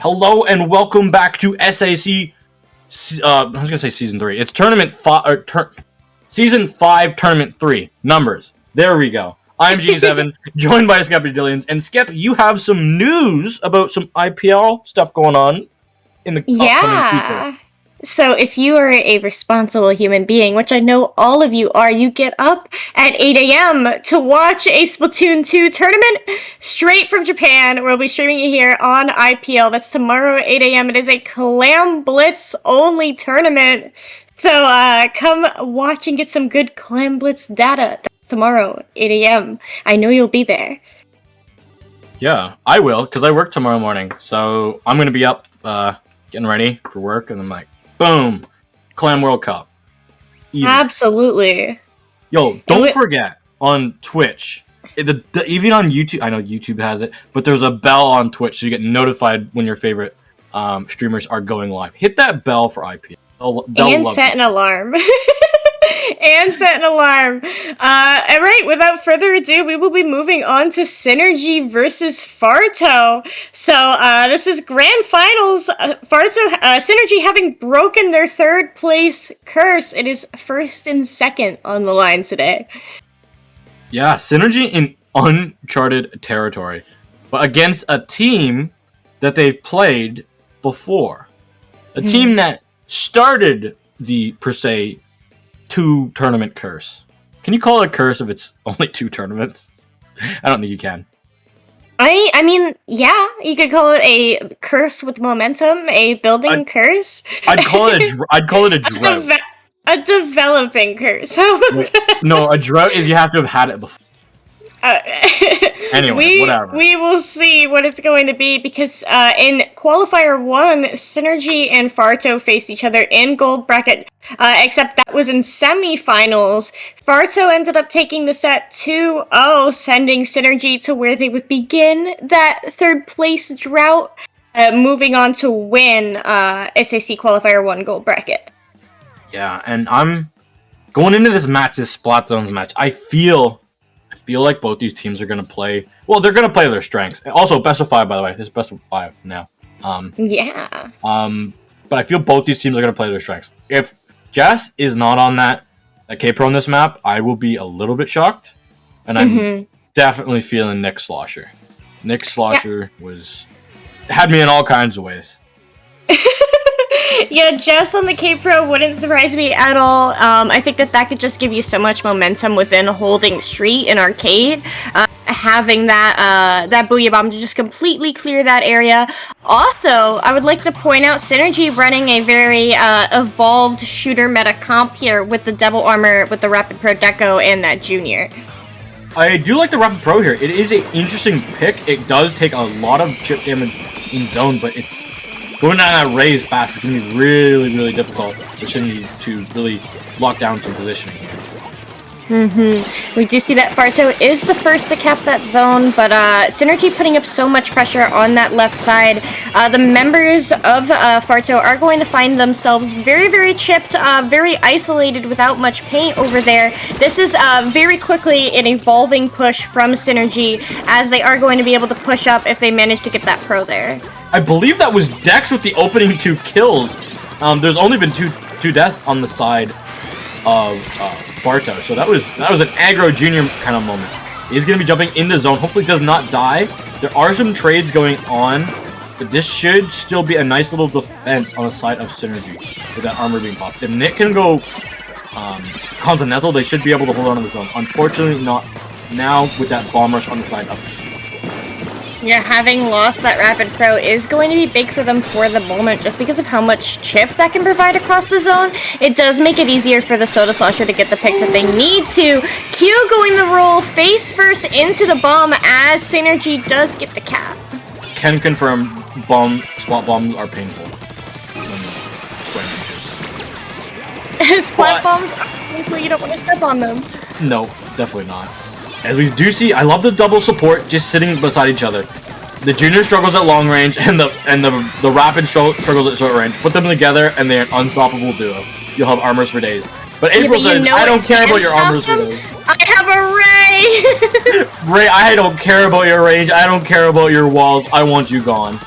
Hello and welcome back to SAC. I was gonna say season 3. It's season 5, tournament 3. Numbers. There we go. I'm G7, joined by Skep Dillions, and Skep, you have some news about some IPL stuff going on in the upcoming future. So if you are a responsible human being, which I know all of you are, you get up at 8 a.m. to watch a Splatoon 2 tournament straight from Japan. We'll be streaming it here on IPL. That's tomorrow at 8 a.m. It is a Clam Blitz only tournament. So come watch and get some good Clam Blitz data. That's tomorrow, 8 a.m. I know you'll be there. Yeah, I will, because I work tomorrow morning. So I'm going to be up getting ready for work, and I'm like, boom! Clam World Cup. Easy. Absolutely. Yo, don't forget, on Twitch, even on YouTube, I know YouTube has it, but there's a bell on Twitch so you get notified when your favorite streamers are going live. Hit that bell for IPL. And set an alarm. And set an alarm. Alright, without further ado, we will be moving on to SynRG versus Farto. So, this is grand finals. SynRG having broken their third place curse. It is first and second on the line today. Yeah, SynRG in uncharted territory. But against a team that they've played before. A team that started the, per se, 2 tournament curse. Can you call it a curse if it's only 2 tournaments? I don't think you can. I mean, yeah, you could call it a curse with momentum, a building curse. I'd call it a drought. A developing curse. No, a drought is you have to have had it before. Anyway, whatever. We will see what it's going to be because in Qualifier 1, SynRG and Farto faced each other in gold bracket, except that was in semifinals. Farto ended up taking the set 2-0, sending SynRG to where they would begin that third place drought, moving on to win SAC Qualifier 1 gold bracket. Yeah, and I'm going into this match, this Splatoon's match, I feel like both these teams are going to play... Well, they're going to play their strengths. Also, best of 5, by the way. This is best of 5 now. Yeah. But I feel both these teams are going to play their strengths. If Jess is not on that K-Pro on this map, I will be a little bit shocked. And I'm definitely feeling Nick Slosher. Nick Slosher had me in all kinds of ways. Yeah, Jess on the K-Pro wouldn't surprise me at all. I think that could just give you so much momentum within holding Street in Arcade. Having that Booyah Bomb to just completely clear that area. Also, I would like to point out SynRG running a very evolved shooter meta comp here with the Devil Armor, with the Rapid Pro Deco, and that Junior. I do like the Rapid Pro here. It is an interesting pick. It does take a lot of chip damage in zone, but it's... Going down that raise fast is going to be really, really difficult for SynRG to really lock down some positioning here. We do see that Farto is the first to cap that zone, but SynRG putting up so much pressure on that left side. The members of Farto are going to find themselves very, very chipped, very isolated without much paint over there. This is very quickly an evolving push from SynRG, as they are going to be able to push up if they manage to get that pro there. I believe that was Dex with the opening 2 kills. There's only been two deaths on the side of Farto, so that was an aggro junior kind of moment. He's going to be jumping into zone. Hopefully does not die. There are some trades going on, but this should still be a nice little defense on the side of SynRG with that armor being popped. If Nick can go Continental, they should be able to hold on to the zone. Unfortunately, not now with that bomb rush on the side of Yeah, having lost that Rapid Pro is going to be big for them for the moment, just because of how much chip that can provide across the zone. It does make it easier for the Soda Slosher to get the picks that they need to. Q going the roll face first into the bomb as SynRG does get the cap. Can confirm spot bombs are painful. Splat bombs are painful, you don't want to step on them. No, definitely not. As we do see, I love the double support just sitting beside each other. The junior struggles at long range, and the rapid struggles at short range. Put them together, and they're an unstoppable duo. You'll have armors for days. But April says, I don't care about your armors for days. I have a Ray! Ray, I don't care about your range. I don't care about your walls. I want you gone.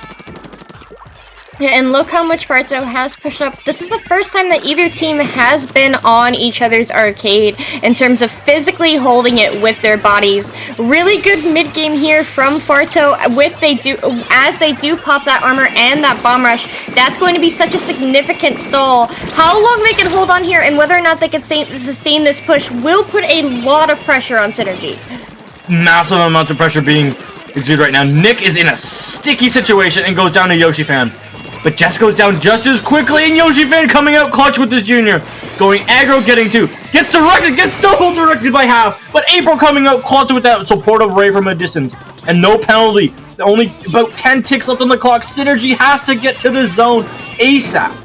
And look how much Farto has pushed up. This is the first time that either team has been on each other's arcade in terms of physically holding it with their bodies. Really good mid game here from Farto as they do pop that armor and that bomb rush. That's going to be such a significant stall. How long they can hold on here and whether or not they can sustain this push will put a lot of pressure on SynRG. Massive amount of pressure being exuded right now. Nick is in a sticky situation and goes down to Yoshi Fan. But Jess goes down just as quickly, and Yoshi Fan coming out clutch with this junior. Going aggro, getting two. Gets directed, gets double directed by half. But April coming out clutch with that supportive ray from a distance. And no penalty. Only about 10 ticks left on the clock. SynRG has to get to the zone ASAP.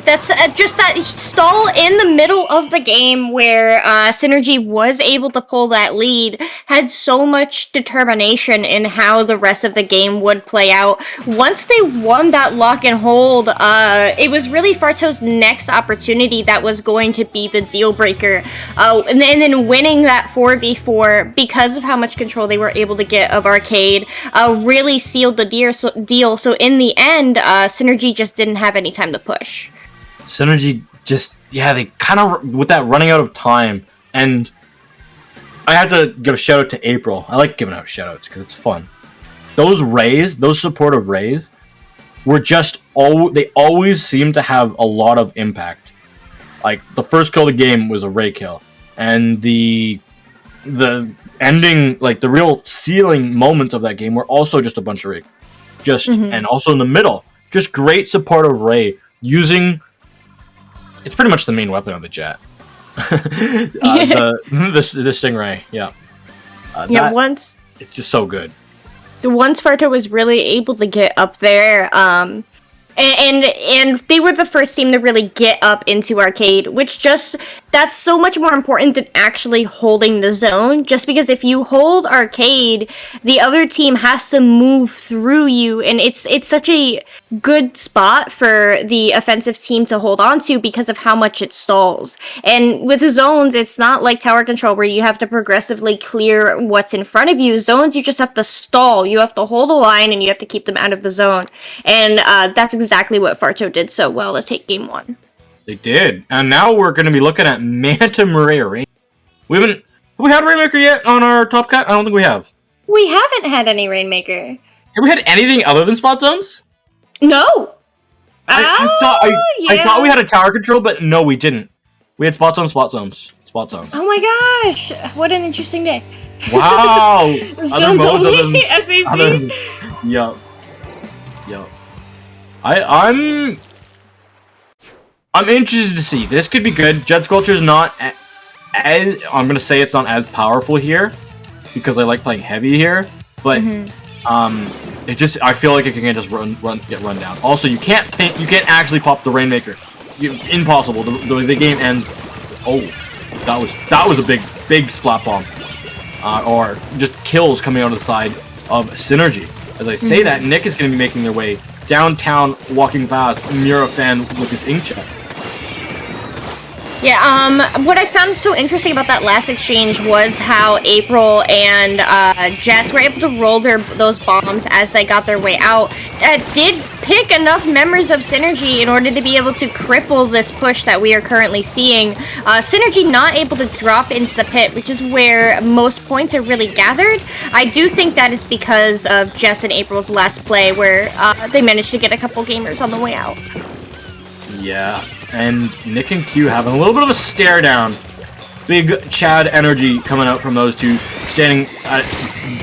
That's just that stall in the middle of the game where SynRG was able to pull that lead had so much determination in how the rest of the game would play out. Once they won that lock and hold, it was really Farto's next opportunity that was going to be the deal breaker. And then winning that 4v4 because of how much control they were able to get of arcade really sealed the deal. So in the end, SynRG just didn't have any time to push. SynRG just, yeah, they kind of, with that running out of time, and I have to give a shout out to April. I like giving out shout outs because it's fun. Those rays, those supportive rays, were just, they always seem to have a lot of impact. Like, the first kill of the game was a ray kill, and the ending, like, the real sealing moment of that game were also just a bunch of ray. And also in the middle, just great supportive ray. Using, it's pretty much the main weapon of the Jet. the Stingray, yeah. Once it's just so good. Once Farto was really able to get up there, and they were the first team to really get up into arcade, which that's so much more important than actually holding the zone. Just because if you hold arcade, the other team has to move through you, and it's such a good spot for the offensive team to hold on to because of how much it stalls. And with the zones, it's not like tower control where you have to progressively clear what's in front of you. Zones, you just have to stall. You have to hold a line and you have to keep them out of the zone. And that's exactly what Farto did so well to take game one. They did. And now we're going to be looking at Manta Maria Rain. Have we had Rainmaker yet on our Top Cut? I don't think we have. We haven't had any Rainmaker. Have we had anything other than spot zones? No. I thought we had a tower control, but no, we didn't. We had spot zones. Oh my gosh! What an interesting day. Wow. Other modes other than SAC. Yup. I'm interested to see. This could be good. Jet Sculpture is not as, I'm gonna say it's not as powerful here because I like playing heavy here, but it just, I feel like it can just get run down. Also, you can't actually pop the Rainmaker. Impossible. The game ends. Oh, that was a big splat bomb, or just kills coming out of the side of SynRG. As I say that, Nick is going to be making their way downtown, walking fast. Mura Fan with his inkjet. Yeah, what I found so interesting about that last exchange was how April and Jess were able to roll those bombs as they got their way out. Did pick enough members of SynRG in order to be able to cripple this push that we are currently seeing. SynRG not able to drop into the pit, which is where most points are really gathered. I do think that is because of Jess and April's last play, where they managed to get a couple gamers on the way out. Yeah. And Nick and Q having a little bit of a stare down. Big Chad energy coming out from those two, standing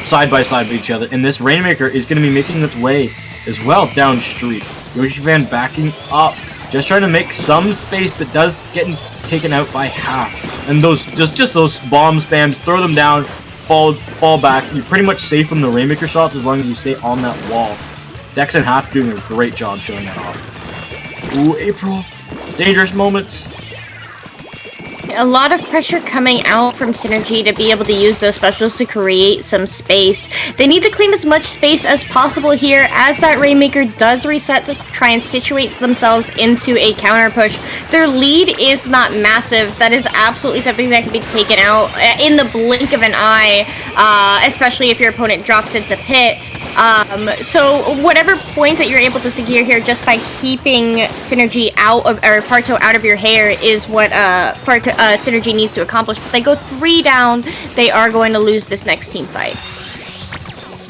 side by side with each other. And this Rainmaker is going to be making its way as well down street. Yoshi Fan backing up, just trying to make some space, but does get taken out by half. And those just those bomb spams, throw them down, fall back. You're pretty much safe from the Rainmaker shots as long as you stay on that wall. Dex and Half doing a great job showing that off. Ooh, April. Dangerous moments. A lot of pressure coming out from SynRG to be able to use those specials to create some space. They need to claim as much space as possible here as that Rainmaker does reset to try and situate themselves into a counter push. Their lead is not massive. That is absolutely something that can be taken out in the blink of an eye, especially if your opponent drops into pit. So whatever point that you're able to secure here just by keeping SynRG out of, or Farto out of your hair is what SynRG needs to accomplish. But they go 3 down, they are going to lose this next team fight.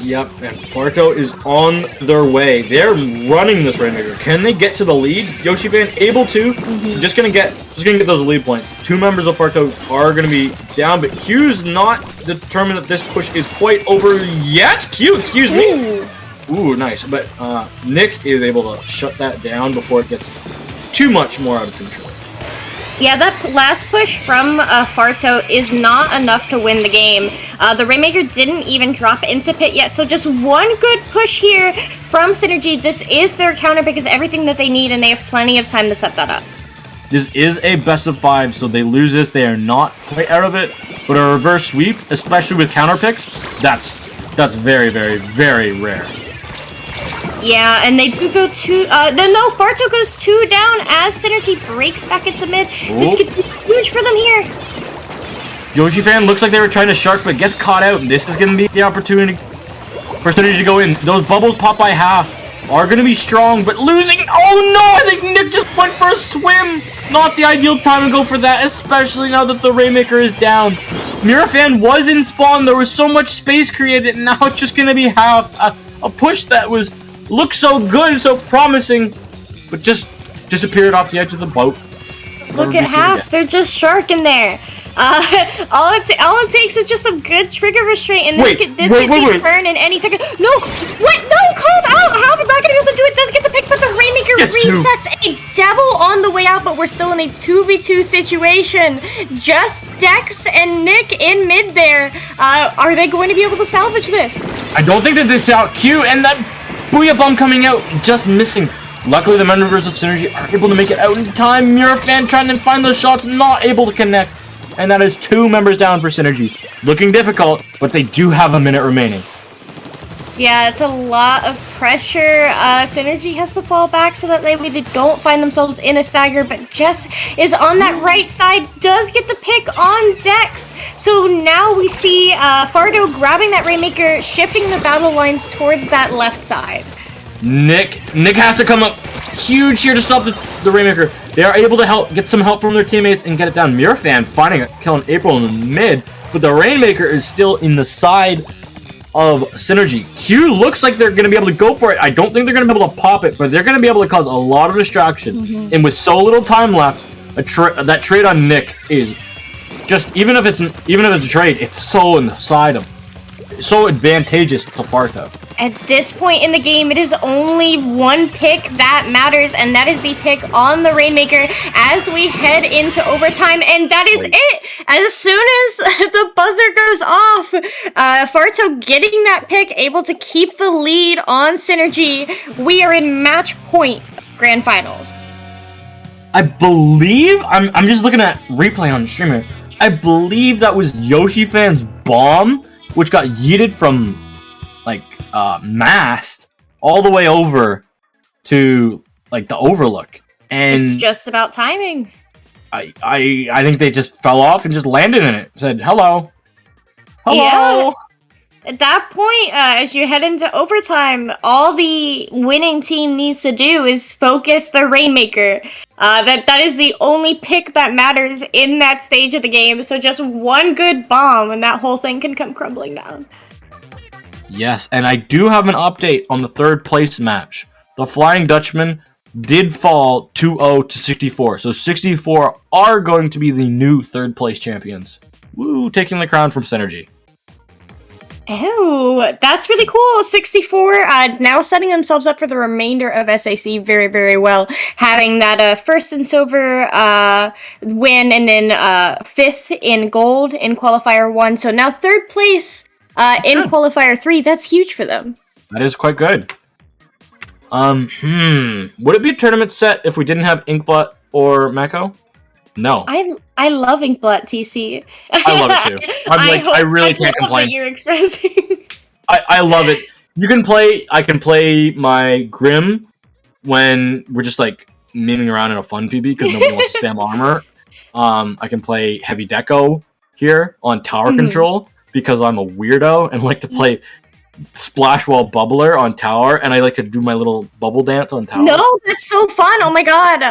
Yep, and Farto is on their way. They're running this Rainmaker. Can they get to the lead? YoshiFan able to. Just gonna get those lead points. 2 members of Farto are gonna be down, but Q's not determined that this push is quite over yet. Q, excuse me. Ooh, nice. But Nick is able to shut that down before it gets too much more out of control. Yeah, that last push from Farto is not enough to win the game. The Rainmaker didn't even drop into pit yet, so just one good push here from SynRG. This is their counter pick, is everything that they need, and they have plenty of time to set that up. This is a best of 5, so they lose this. They are not quite out of it, but a reverse sweep, especially with counter picks, that's very, very, very rare. Yeah, and they do go 2. No, Farto goes 2 down as SynRG breaks back into mid. This could be huge for them here. YoshiFan looks like they were trying to shark, but gets caught out. This is going to be the opportunity for SynRG to go in. Those bubbles pop by half. Are going to be strong, but losing. Oh no, I think Nick just went for a swim. Not the ideal time to go for that, especially now that the Rainmaker is down. Mirafan was in spawn. There was so much space created, and now it's just going to be half. A push that looked so good, so promising, but just disappeared off the edge of the boat. Look at half. They're just sharking there. All it takes is just some good trigger restraint, and this could be turned in any second. No, what? No, called out. Half is not gonna be able to do it. Does get the pick, but the Rainmaker resets a double on the way out. But we're still in a 2v2 situation. Just Dex and Nick in mid there. Are they going to be able to salvage this? I don't think that they out Q, and that Booyah Bomb coming out, just missing. Luckily, the members of SynRG are able to make it out in time. Mirafan trying to find those shots, not able to connect. And that is 2 members down for SynRG. Looking difficult, but they do have a minute remaining. Yeah, it's a lot of pressure. SynRG has to fall back so that they don't find themselves in a stagger, but Jess is on that right side, does get the pick on Dex. So now we see Farto grabbing that Rainmaker, shifting the battle lines towards that left side. Nick has to come up huge here to stop the Rainmaker. They are able to get some help from their teammates and get it down. Mirafan finding it, killing April in the mid, but the Rainmaker is still in the side of SynRG. Q looks like they're going to be able to go for it. I don't think they're going to be able to pop it, but they're going to be able to cause a lot of distraction. And with so little time left, that trade on Nick is just, even if it's a trade, it's so in the side of, so advantageous to Farto. At this point in the game, it is only one pick that matters, and that is the pick on the Rainmaker as we head into overtime, and that is it. As soon as the buzzer goes off, Farto getting that pick, able to keep the lead on SynRG. We are in match point grand finals. I believe, I'm just looking at replay on streamer. I believe that was YoshiFan's bomb, which got yeeted from like mast all the way over to like the overlook, and it's just about timing. I think they just fell off and just landed in it. Said hello. Yeah. At that point, as you head into overtime, all the winning team needs to do is focus the Rainmaker. That is the only pick that matters in that stage of the game. So just one good bomb and that whole thing can come crumbling down. Yes, and I do have an update on the 3rd place match. The Flying Dutchman did fall 2-0 to 64. So 64 are going to be the new 3rd place champions. Woo, taking the crown from SynRG. Oh, that's really cool. 64 now setting themselves up for the remainder of SAC very, very well. Having that first in silver win, and then 5th in gold in Qualifier 1. So now 3rd place in Qualifier 3. That's huge for them. That is quite good. Would it be a tournament set if we didn't have Inkbot or Mako? No. I love Inkblood TC. I love it too. I really can't complain. What you're expressing. I love it. I can play my Grim when we're just like memeing around in a fun PB because nobody wants to spam armor. I can play Heavy Deco here on tower control because I'm a weirdo and like to play Splash Wall Bubbler on tower, and I like to do my little bubble dance on tower. No, that's so fun! Oh my god!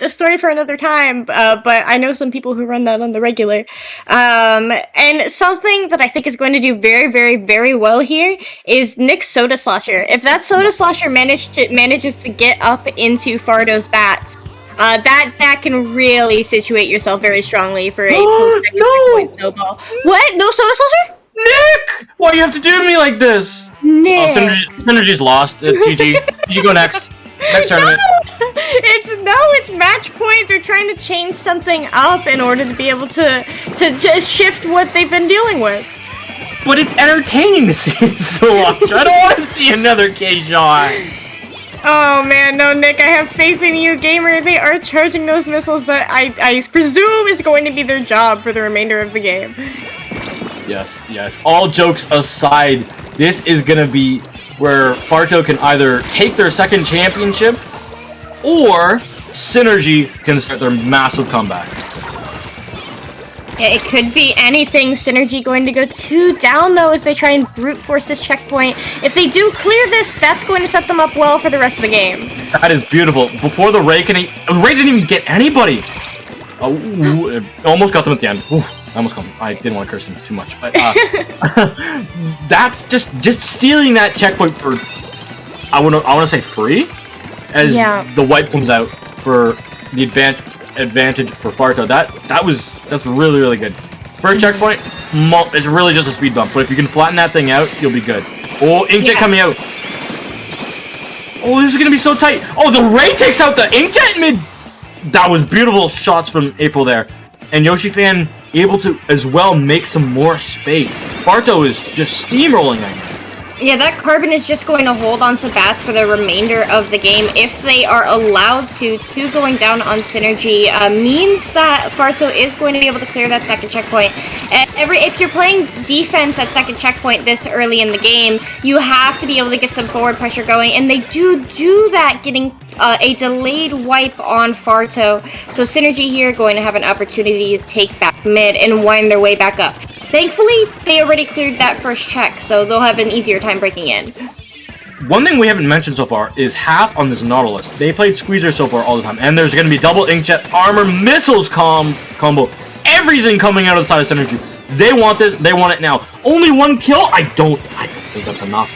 A story for another time. But I know some people who run that on the regular. And something that I think is going to do very, very, very well here is Nick's Soda Slosher. If that Soda Slosher manages to get up into Farto's bats, that can really situate yourself very strongly for a post-point snowball. What? No Soda Slosher? Nick! Why do you have to do to me like this? Nick! Oh, SynRG's lost. GG. GG, go next. Next tournament. It's match point. They're trying to change something up in order to be able to just shift what they've been dealing with. But it's entertaining to see it so much. I don't want to see another K-shot. Oh man, no, Nick, I have faith in you, gamer. They are charging those missiles that I presume is going to be their job for the remainder of the game. Yes, yes. All jokes aside, this is gonna be where Farto can either take their second championship, or SynRG can start their massive comeback. Yeah, it could be anything. SynRG going to go 2 down, though, as they try and brute force this checkpoint. If they do clear this, that's going to set them up well for the rest of the game. That is beautiful. Before the Ray didn't even get anybody. Oh, almost got them at the end. Ooh, I didn't want to curse him too much, but that's just stealing that checkpoint for I want to say free, as the wipe comes out for the advantage for Farto. That's really, really good. First checkpoint, it's really just a speed bump, but if you can flatten that thing out, you'll be good. Oh, Inkjet coming out. Oh, this is gonna be so tight. Oh, the Ray takes out the Inkjet mid. That was beautiful shots from April there. And Yoshi Fan able to, as well, make some more space. Farto is just steamrolling right now. Yeah, that Carbon is just going to hold on to bats for the remainder of the game. If they are allowed to, 2 going down on SynRG means that Farto is going to be able to clear that second checkpoint. If you're playing defense at second checkpoint this early in the game, you have to be able to get some forward pressure going, and they do that, getting a delayed wipe on Farto. So SynRG here going to have an opportunity to take back mid and wind their way back up. Thankfully, they already cleared that first check, so they'll have an easier time breaking in. One thing we haven't mentioned so far is half on this Nautilus. They played Squeezer so far all the time, and there's going to be double Inkjet armor missiles combo. Everything coming out of the side of SynRG. They want this. They want it now. Only 1 kill? I don't think that's enough.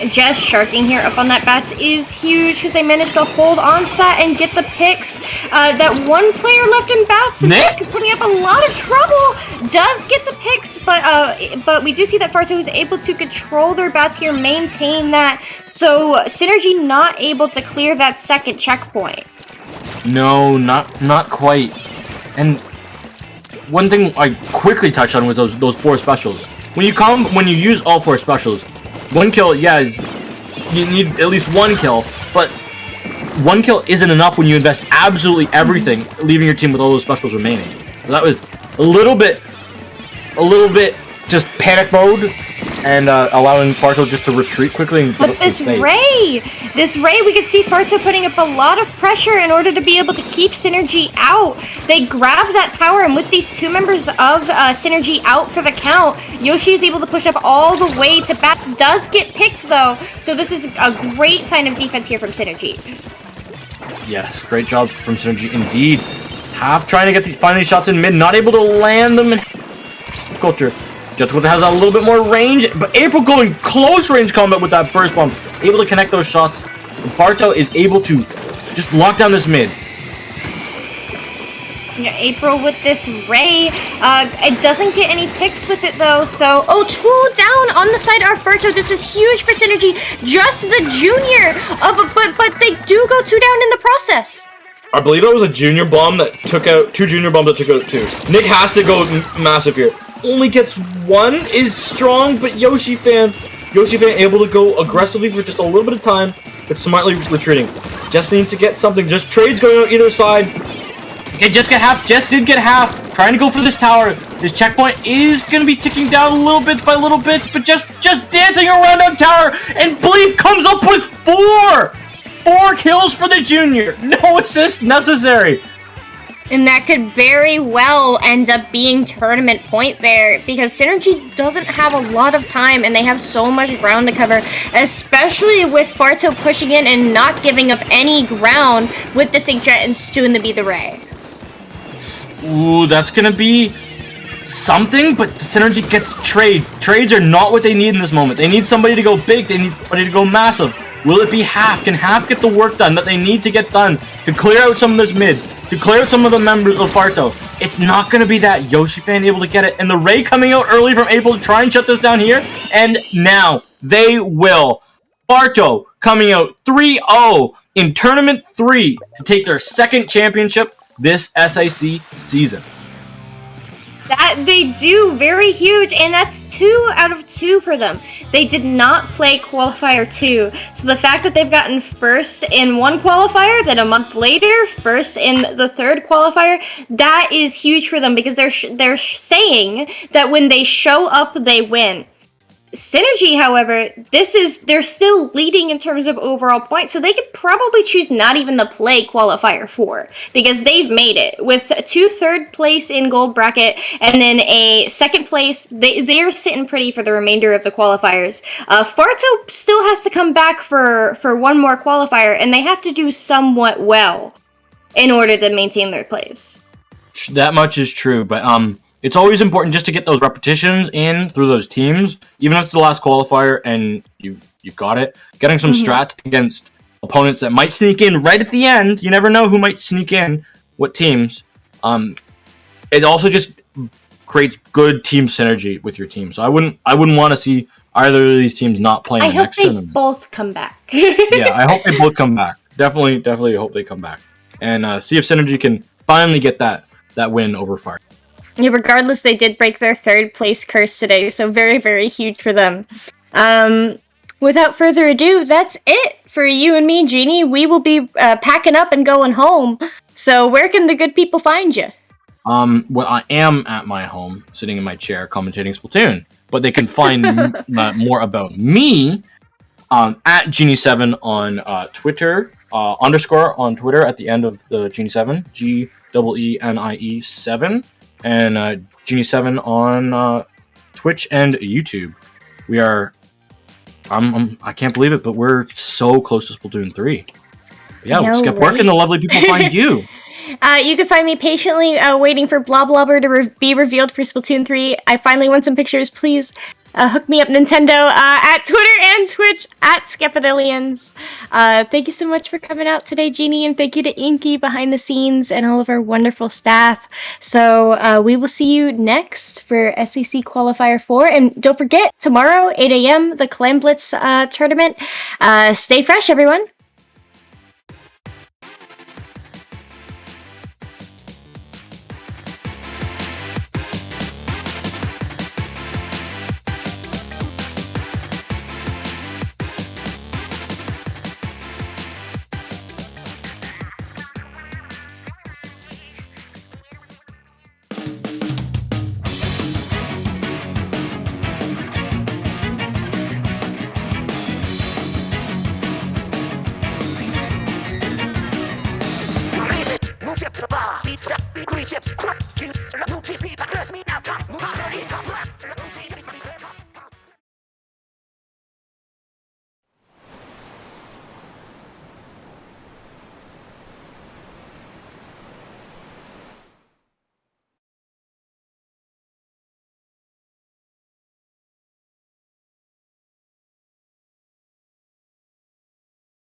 Just sharking here up on that bats is huge because they managed to hold on to that and get the picks. That one player left in bats, Nick, putting up a lot of trouble, does get the picks, but we do see that Farto is able to control their bats here, maintain that. So SynRG not able to clear that second checkpoint. No, not quite. And one thing I quickly touched on was those 4 specials. When you use all 4 specials, 1 kill, yeah, you need at least 1 kill, but 1 kill isn't enough when you invest absolutely everything, leaving your team with all those specials remaining. So that was a little bit just panic mode, and allowing Farto just to retreat quickly. And but this Ray, we can see Farto putting up a lot of pressure in order to be able to keep SynRG out. They grab that tower, and with these 2 members of SynRG out for the count, Yoshi is able to push up all the way to bats. Does get picked though, so this is a great sign of defense here from SynRG. Yes, great job from SynRG indeed. Half trying to get these final shots in mid, not able to land them. Culture. Just has a little bit more range, but April going close range combat with that burst bomb, able to connect those shots. And Farto is able to just lock down this mid. Yeah, April with this Ray, it doesn't get any picks with it though, so, 2 down on the side of Farto. This is huge for SynRG, just the junior, but they do go 2 down in the process. I believe it was a junior bomb that took out, 2 junior bombs that took out 2. Nick has to go massive here. Only gets 1 is strong, but Yoshi Fan able to go aggressively for just a little bit of time, but smartly retreating. Just needs to get something. Just trades going on either side. Okay, just get half. Just did get half. Trying to go for this tower. This checkpoint is going to be ticking down a little bit by little bits, but just dancing around on tower. And Belief comes up with 4! 4 kills for the junior. No assist necessary. And that could very well end up being tournament point there, because SynRG doesn't have a lot of time and they have so much ground to cover, especially with Farto pushing in and not giving up any ground with the Sync Jet and soon to be the Ray. Ooh, that's gonna be something, but the SynRG gets trades. Trades are not what they need in this moment. They need somebody to go big, they need somebody to go massive. Will it be Half? Can Half get the work done that they need to get done to clear out some of this mid? To clear out some of the members of Farto? It's not going to be that. Yoshi fan able to get it. And the Ray coming out early from able to try and shut this down here. And now they will. Farto coming out 3-0 in Tournament 3 to take their second championship this SAC season. That they do, very huge, and that's 2 out of 2 for them. They did not play Qualifier 2, so the fact that they've gotten first in one qualifier, then a month later, first in the third qualifier, that is huge for them, because they're saying that when they show up, they win. SynRG, however, they're still leading in terms of overall points, so they could probably choose not even to play Qualifier 4, because they've made it. With 2 third place in gold bracket, and then a second place, they're sitting pretty for the remainder of the qualifiers. Farto still has to come back for one more qualifier, and they have to do somewhat well in order to maintain their place. That much is true, but it's always important just to get those repetitions in through those teams, even if it's the last qualifier and you've got it. Getting some strats against opponents that might sneak in right at the end. You never know who might sneak in, what teams. It also just creates good team synergy with your team. So I wouldn't want to see either of these teams not playing the next tournament. I hope they both come back. Yeah, I hope they both come back. Definitely hope they come back. And see if SynRG can finally get that win over Fire. Yeah, regardless, they did break their 3rd place curse today, so very, very huge for them. Without further ado, that's it for you and me, Jeannie. We will be packing up and going home. So where can the good people find you? Well, I am at my home, sitting in my chair, commentating Splatoon. But they can find more about me at Genie7 on Twitter, _ on Twitter at the end of the Genie7, GEENIE 7. And Genie7 on Twitch and YouTube. We are, I can't believe it, but we're so close to Splatoon 3. But yeah, let's get working. The lovely people find you. You can find me patiently waiting for Bloblobber to be revealed for Splatoon 3. I finally want some pictures. Please hook me up, Nintendo, at Twitter and Twitch, at Skepidillions. Thank you so much for coming out today, Jeannie, and thank you to Inky behind the scenes and all of our wonderful staff. So we will see you next for SAC Qualifier 4. And don't forget, tomorrow, 8 a.m., the Clan Blitz tournament. Stay fresh, everyone. Beats,